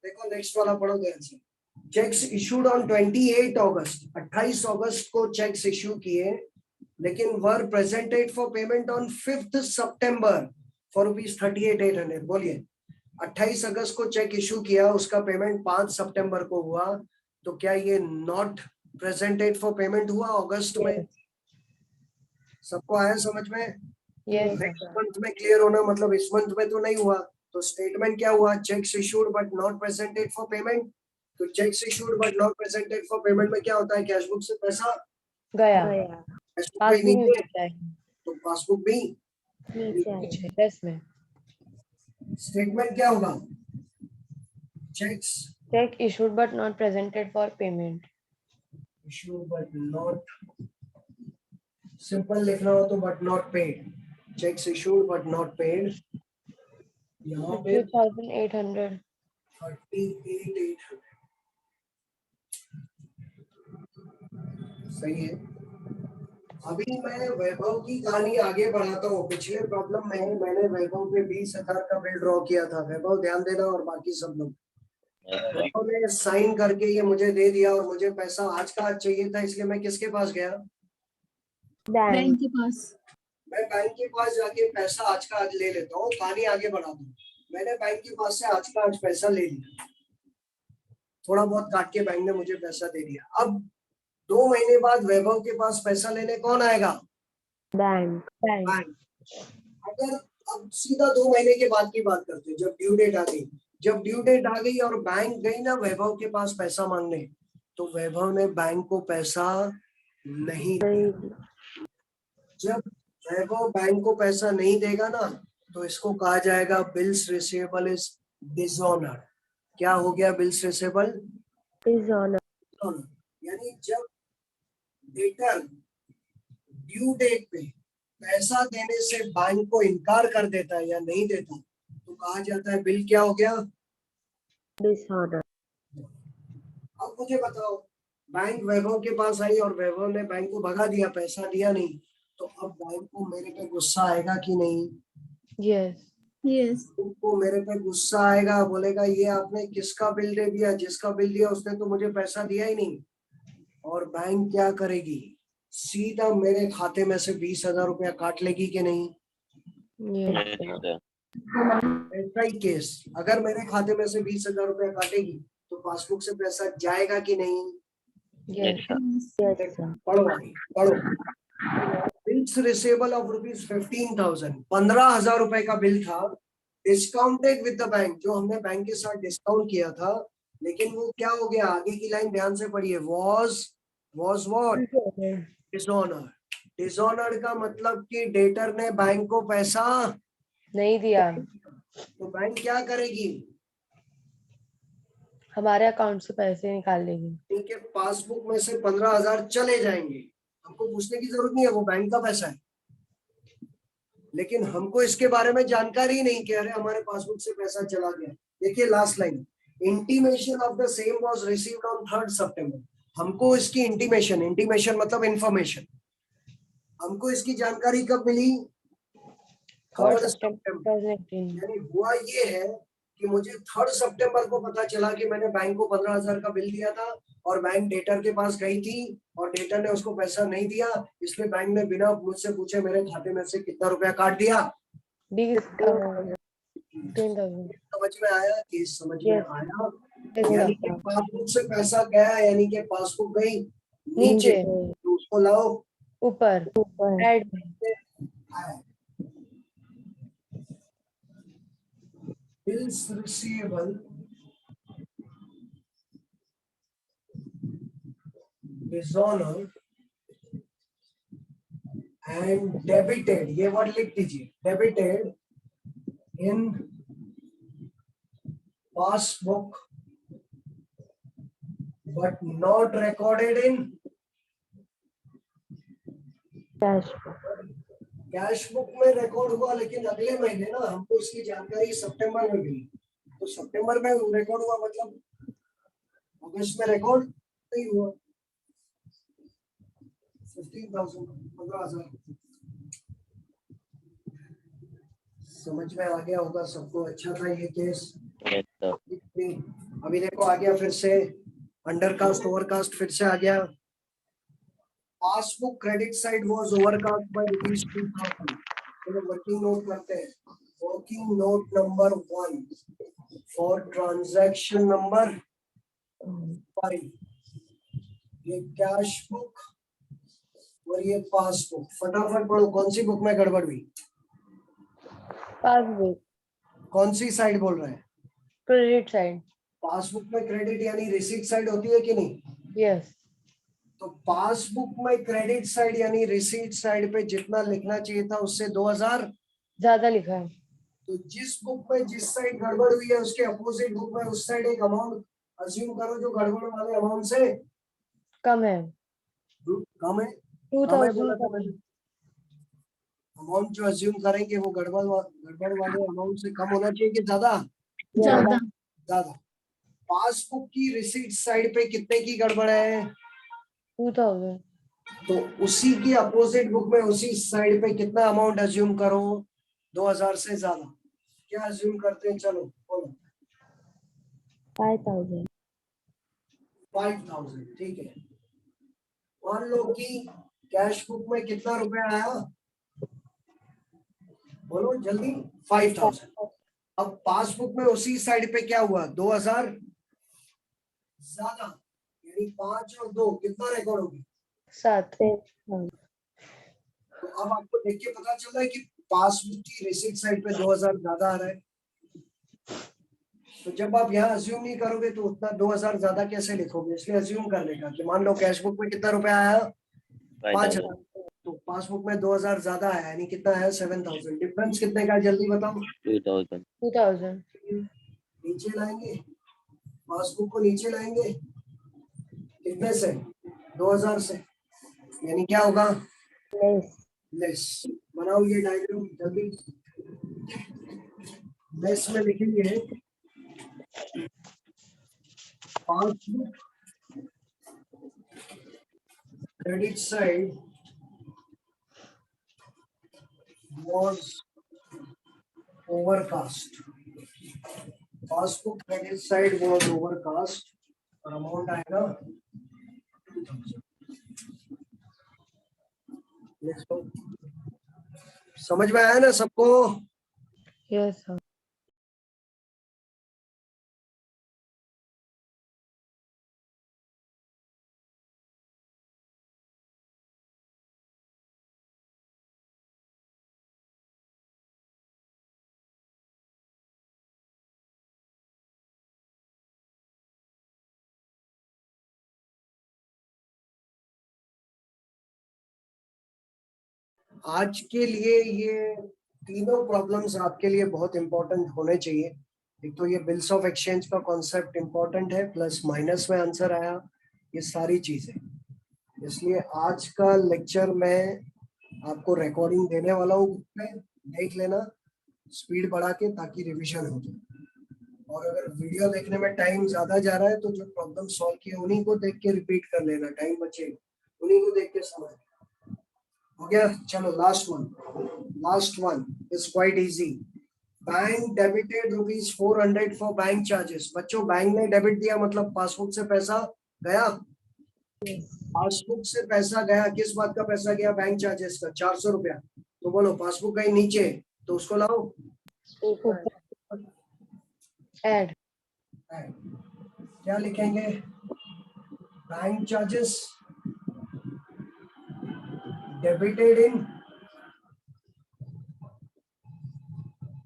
Speaker 1: देखो नेक्स्ट वाला पढ़ो ध्यान से। चेक्स इशूड ऑन 28 अगस्त, 28 अगस्त को चेक्स इशू किए, लेकिन वर presented for payment on 5 September for ₹38,800। बोलिए, 28 अगस्त को चेक इशू किया, उसका पेमेंट 5 सितंबर को हुआ, तो क्या ये नॉट प्रेजेंटेड फॉर पेमेंट हुआ अगस्त में? सबको आया समझ में?
Speaker 2: यस।
Speaker 1: नेक्स्ट मंथ में क्लियर होना मतलब इस मंथ में तो नहीं हुआ, तो स्टेटमेंट क्या हुआ, cheques issued but not presented for payment. तो cheques issued but not presented for payment में क्या होता है, कैश बुक से पैसा
Speaker 2: गया,
Speaker 1: कैश बुक
Speaker 2: पासबुक में
Speaker 1: नीचे,
Speaker 2: ऊपर
Speaker 1: तो पासबुक भी
Speaker 2: नीचे प्लस में।
Speaker 1: स्टेटमेंट क्या होगा, cheques
Speaker 2: cheque issued but not presented for payment.
Speaker 1: Issued but not, simple लिखना हो तो but not paid, cheques issued but not paid. यहाँ पे
Speaker 2: 3800
Speaker 1: 38,800 सही है। अभी मैं वैभव की कहानी आगे बढ़ाता हूँ। पिछले प्रॉब्लम में मैंने वैभव पे 20,000 का बिल ड्रॉ किया था। वैभव ध्यान देना और बाकी सब लोग, वैभव ने साइन करके ये मुझे दे दिया और मुझे पैसा आज का आज चाहिए था, इसलिए मैं किसके पास गया,
Speaker 5: बैंक के पास।
Speaker 1: मैं बैंक के पास जाके पैसा आज का आज ले लेता हूँ। कहानी आगे बढ़ा दूं, मैंने बैंक के पास से आज का आज पैसा ले लिया, थोड़ा बहुत काट के बैंक ने मुझे पैसा दे दिया। अब 2 महीने बाद वैभव के पास पैसा लेने कौन आएगा, बैंक। अगर अब सीधा 2 महीने के बाद की बात करते हैं, जब ड्यू डेट आ गई, जब ड्यू डेट आ गई और बैंक गई ना वैभव के पास पैसा मांगने, तो वैभव ने बैंक को पैसा नहीं दिया। जब वैभव बैंक को पैसा नहीं देगा ना, तो इसको कहा जाएगा बिल्स रिसीवेबल इज डिसऑनर्ड। क्या हो गया, बिल्स रिसीवेबल डिसऑनर्ड। यानी जब डेटर ड्यू डेट पे पैसा देने से बैंक को इनकार कर देता है या नहीं देता, तो कहा जाता है बिल क्या हो गया, डिसऑनर्ड। अब मुझे बताओ, बैंक वैभव के पास आई और वैभव ने बैंक को भगा दिया, पैसा दिया नहीं, तो अब बैंक को मेरे पे गुस्सा आएगा कि नहीं?
Speaker 2: यस।
Speaker 5: Yes.
Speaker 1: तुमको मेरे पे गुस्सा आएगा, बोलेगा ये आपने किसका बिल दे दिया, जिसका बिल दिया उसने तो मुझे पैसा दिया ही नहीं। और बैंक क्या करेगी, सीधा मेरे खाते में से 20,000 रुपया काट लेगी कि नहीं?
Speaker 2: Yes,
Speaker 3: Yes,
Speaker 2: sir.
Speaker 3: sir.
Speaker 1: ऐसा ही केस, अगर मेरे खाते में से 20,000 रुपया काटेगी तो पासबुक से पैसा जाएगा कि नहीं?
Speaker 2: Yes,
Speaker 3: Yes, sir.
Speaker 2: yes, sir.
Speaker 1: पढ़ो आगे, पढ़ो। बिल्स रिसेबल ऑफ रुपीज 15,000, 15,000 रुपए का बिल था, डिस्काउंटेड विद द बैंक, जो हमने बैंक के साथ डिस्काउंट किया था, लेकिन वो क्या हो गया, आगे की लाइन ध्यान से पढ़िए, वॉज व्हाट, डिसऑनर। डिसऑनर का मतलब कि डेटर ने बैंक को पैसा
Speaker 2: नहीं दिया,
Speaker 1: तो बैंक क्या करेगी,
Speaker 2: हमारे अकाउंट से पैसे निकाल लेगी।
Speaker 1: उनके पासबुक में से 15,000 चले जाएंगे, हमको पूछने की जरूरत नहीं है, वो बैंक का पैसा है। लेकिन हमको इसके बारे में जानकारी नहीं कि अरे हमारे पासबुक से पैसा चला गया। देखिए last line, intimation of the same was received on 3rd सितंबर। हमको इसकी इंटीमेशन मतलब इंफॉर्मेशन, हमको इसकी जानकारी कब मिली, 3rd सितंबर। यानी हुआ ये है कि मुझे 3rd सितंबर को पता चला कि मैंने बैंक को 15,000 का बिल दिया था और बैंक डेटर के पास गई थी और डेटर ने उसको पैसा नहीं दिया, इसलिए बैंक ने बिना मुझसे पूछे मेरे खाते में से कितना रुपया काट दिया।
Speaker 2: 10,000।
Speaker 1: समझ में आया, केस समझ में
Speaker 2: Yes.
Speaker 1: आया?
Speaker 2: Yes,
Speaker 1: यानी कि
Speaker 2: sir.
Speaker 1: पासबुक से पैसा गया, यानी कि पासबुक गई नीचे,
Speaker 2: नीचे,
Speaker 1: तो उसको लाओ
Speaker 2: ऊपर, ऐड में।
Speaker 1: आया। Bills receivable dishonored and debited, ये वर्ड लिख दीजिए, debited in passbook but not recorded in cash book में रिकॉर्ड हुआ, लेकिन अगले महीने ना, हमको इसकी जानकारी सितंबर में मिली, तो सितंबर में रिकॉर्ड हुआ मतलब अगस्त में रिकॉर्ड नहीं हुआ। 15,000, 15,000 समझ में आ गया होगा सबको, अच्छा था ये केस।
Speaker 3: Yes, sir.
Speaker 1: अभी देखो आ गया फिर से, अंडरकास्ट ओवरकास्ट फिर से आ गया। Passbook credit side was overcast bye ₹2,000। चलो वर्किंग नोट करते हैं, working note number 1 for transaction number 5, ये कैश बुक और ये पासबुक। फटाफट पढ़ो, कौन सी बुक में गड़बड़ हुई,
Speaker 2: पासबुक,
Speaker 1: कौन सी साइड बोल रहे हैं?
Speaker 2: Credit side.
Speaker 1: पासबुक में क्रेडिट यानी रिसीट साइड होती है कि नहीं?
Speaker 2: यस।
Speaker 1: तो पासबुक में क्रेडिट साइड यानी रिसीट साइड पे जितना लिखना चाहिए था उससे 2,000
Speaker 2: ज्यादा लिखा है।
Speaker 1: तो जिस बुक में जिस साइड गड़बड़ हुई है उसके अपोजिट बुक में उस साइड एक अमाउंट अज्यूम करो जो गड़बड़ वाले अमाउंट से
Speaker 2: कम है।
Speaker 1: कम है,
Speaker 2: 2,000
Speaker 1: बोला था
Speaker 2: कम
Speaker 1: मैंने। अमाउंट जो अज्यूम करेंगे वो गड़बड़ वाले अमाउंट से कम होना चाहिए कि ज्यादा?
Speaker 5: ज्यादा।
Speaker 1: ज्यादा। पासबुक की रिसीट साइड पे कितने की गड़बड़ है?
Speaker 2: 2,000।
Speaker 1: तो उसी की अपोजिट बुक में उसी साइड पे कितना अमाउंट अज्यूम करो? 2,000 से ज्यादा। क्या अज्यूम करते हैं, चलो बोलो।
Speaker 2: 5,000।
Speaker 1: 5,000, ठीक है। मान लो कि कैश बुक में कितना रुपया आया, बोलो जल्दी। 5,000। अब पासबुक में उसी साइड पे क्या हुआ, 2,000 ज्यादा, यानी 5 और 2 कितना रिकॉर्ड होगी?
Speaker 2: 7।
Speaker 1: तो अब आपको देख के पता चल रहा है कि पासबुक की रिसीट साइड पे 2,000 ज्यादा आ रहा है। तो जब आप यहाँ अज्यूम नहीं करोगे तो उतना 2,000 ज्यादा कैसे लिखोगे, इसलिए अज्यूम करने का कि मान लो कैश बुक में कितना रुपया आया, 5,000, तो पासबुक में 2,000 ज्यादा आया, यानी कितना है, 7,000। डिफरेंस कितने का है, जल्दी बताओ।
Speaker 3: 2,000.
Speaker 2: 2,000।
Speaker 1: नीचे लाएंगे, पासबुक को नीचे लाएंगे कितने से, 2,000 से, यानी क्या होगा, लेस। बनाओ ये डायग्राम जल्दी, लेस में लिखेंगे passbook credit side was overcast. Passbook credit side was overcast और अमाउंट आएगा 2000. समझ में आया ना सबको?
Speaker 2: Yes, sir.
Speaker 1: आज के लिए ये तीनों प्रॉब्लम्स आपके लिए बहुत इंपॉर्टेंट होने चाहिए. एक तो ये बिल्स ऑफ एक्सचेंज का कॉन्सेप्ट इंपॉर्टेंट है, प्लस माइनस में आंसर आया, ये सारी चीजें. इसलिए आज का लेक्चर मैं आपको रिकॉर्डिंग देने वाला हूँ, में देख लेना स्पीड बढ़ा के, ताकि रिवीजन हो जाए. और अगर वीडियो देखने में टाइम ज्यादा जा रहा है तो जो प्रॉब्लम सॉल्व किए उन्हीं को देख के रिपीट कर लेना, टाइम बचेगा, उन्हीं को देख के समझ. हो गया? चलो last one is quite easy. Bank debited ₹400 for bank charges. बच्चों बैंक ने डेबिट दिया मतलब पासबुक से पैसा गया. पासबुक से पैसा गया, किस बात का पैसा गया? बैंक चार्जेस का 400 रुपया. तो बोलो पासबुक कहीं नीचे, तो उसको लाओ
Speaker 2: ऊपर. Add.
Speaker 1: क्या लिखेंगे? Bank charges debited in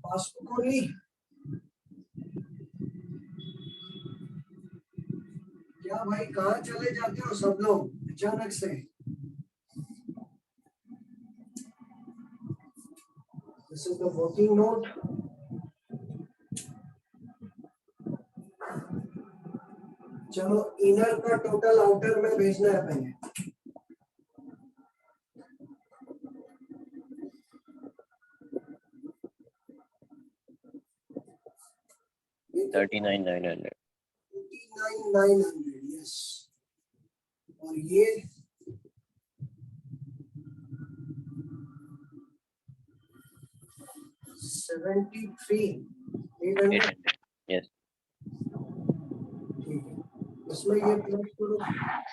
Speaker 1: passbook only. क्या भाई कहाँ चले जाते हो सब लोग अचानक से? This is the working note. चलो इनर का टोटल आउटर में भेजना है पहले.
Speaker 3: $39,900.
Speaker 1: 39,900. यस. और ये $73,800.
Speaker 3: Yes.
Speaker 1: ठीक है, इसमें ये प्लस करो.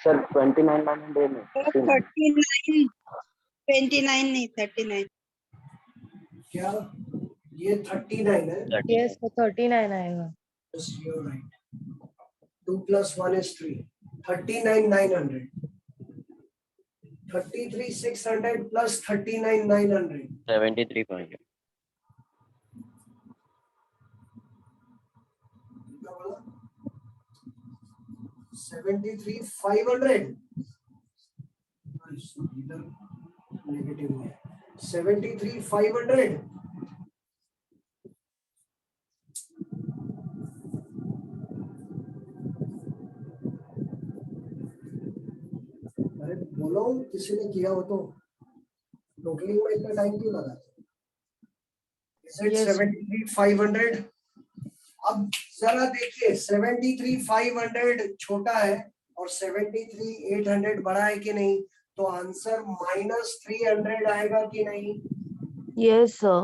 Speaker 4: सर 29,900 में
Speaker 5: 29 नहीं 39.
Speaker 1: क्या ये 39 है?
Speaker 2: Yes, so 39 आएगा.
Speaker 1: Yes, you're right. 2 plus 1 is 3. 39,900. 33,600 plus 39,900.
Speaker 3: 73,500.
Speaker 1: क्या बोला? 73,500. इधर नेगेटिव है. 73,500. अरे बोलो, किसी ने किया हो तो टोटलिंग में इतना टाइम क्यों लगा? Is it 73,500? अब जरा देखिए 73,500 छोटा है और 73,800 बड़ा है कि नहीं, तो आंसर -300 आएगा कि नहीं?
Speaker 2: Yes, sir.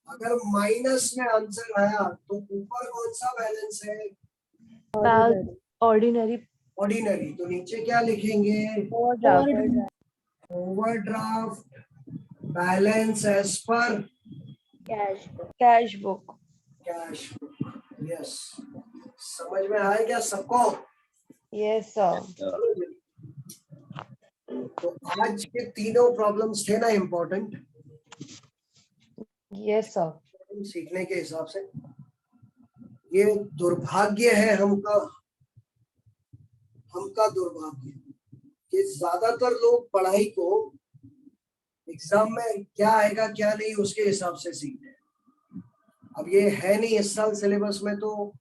Speaker 1: अगर माइनस में आंसर आया तो ऊपर कौन सा बैलेंस है?
Speaker 2: Ordinary.
Speaker 1: ऑर्डिनरी. तो नीचे क्या लिखेंगे? Overdraft balance as per
Speaker 2: Cash book.
Speaker 1: Cash. Yes. समझ में आया क्या सबको?
Speaker 2: Yes, sir.
Speaker 1: तो आज के तीनों प्रॉब्लम्स थे ना इम्पोर्टेंट,
Speaker 2: Yes, sir.
Speaker 1: सीखने के हिसाब से. ये दुर्भाग्य है हमका दुर्भाग्य कि ज्यादातर लोग पढ़ाई को एग्जाम में क्या आएगा क्या नहीं उसके हिसाब से सीखते हैं. अब ये है नहीं इस साल सिलेबस में, तो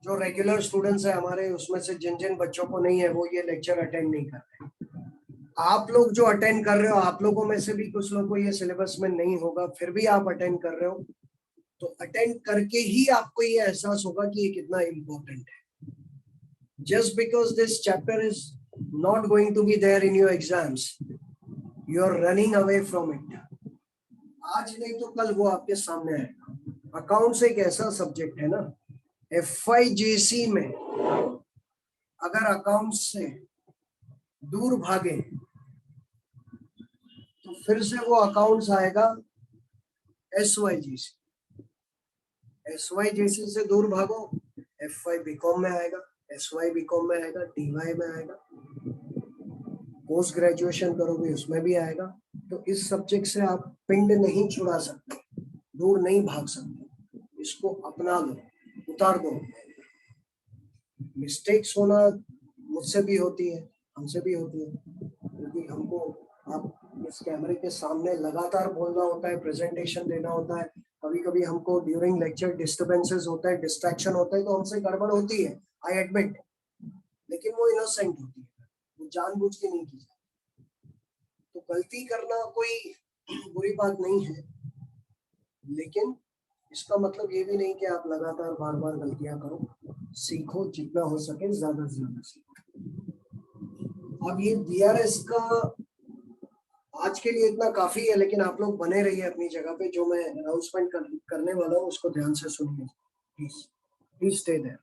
Speaker 1: जो रेगुलर स्टूडेंट्स है हमारे उसमें से जिन बच्चों को नहीं है वो ये लेक्चर अटेंड नहीं कर रहे. आप लोग जो अटेंड कर रहे हो, आप लोगों में से भी कुछ लोगों को ये सिलेबस में नहीं होगा, फिर भी आप अटेंड कर रहे हो, तो अटेंड करके ही आपको ये एहसास होगा कि ये कितना इम्पोर्टेंट है. Just because this chapter is not going to be there in your exams, you are running away from it. आज नहीं तो कल वो आपके सामने आएगा. अकाउंट्स एक ऐसा सब्जेक्ट है ना, FYJC में अगर अकाउंट्स से दूर भागे तो फिर से वो अकाउंट्स आएगा SYJC। SYJC से दूर भागो, FY बीकॉम में आएगा, SY बीकॉम में आएगा, DY में आएगा, पोस्ट ग्रेजुएशन करोगे उसमें भी आएगा। तो इस सब्जेक्ट से आप पिंड नहीं छुड़ा सकते, दूर नहीं भाग सकते, इसको अपना लो, उतार दो। मिस्टेक्स होना मुझसे भी होती है, हमसे भी होती है, क्योंकि हमको आप इस कैमरे के सामने लगातार बोलना होता है, प्रेजेंटेशन देना होता है, कभी कभी हमको ड्यूरिंग लेक्चर डिस्टर्बेंसेस होता है, डिस्ट्रैक्शन होता है, तो हमसे गड़बड़ होती है, आई एडमिट, लेकिन वो इनोसेंट होती है, वो जानबूझ के नहीं की जाती। तो गलती करना कोई बुरी बात नहीं है, लेकिन इसका मतलब ये भी नहीं कि आप लगातार बार बार गलतियां करो। सीखो, जितना हो सके ज्यादा से ज्यादा सीखो। अब ये DRS का आज के लिए इतना काफी है, लेकिन आप लोग बने रहिए अपनी जगह पे। जो मैं अनाउंसमेंट करने वाला हूँ उसको ध्यान से सुनिए, प्लीज स्टे देयर।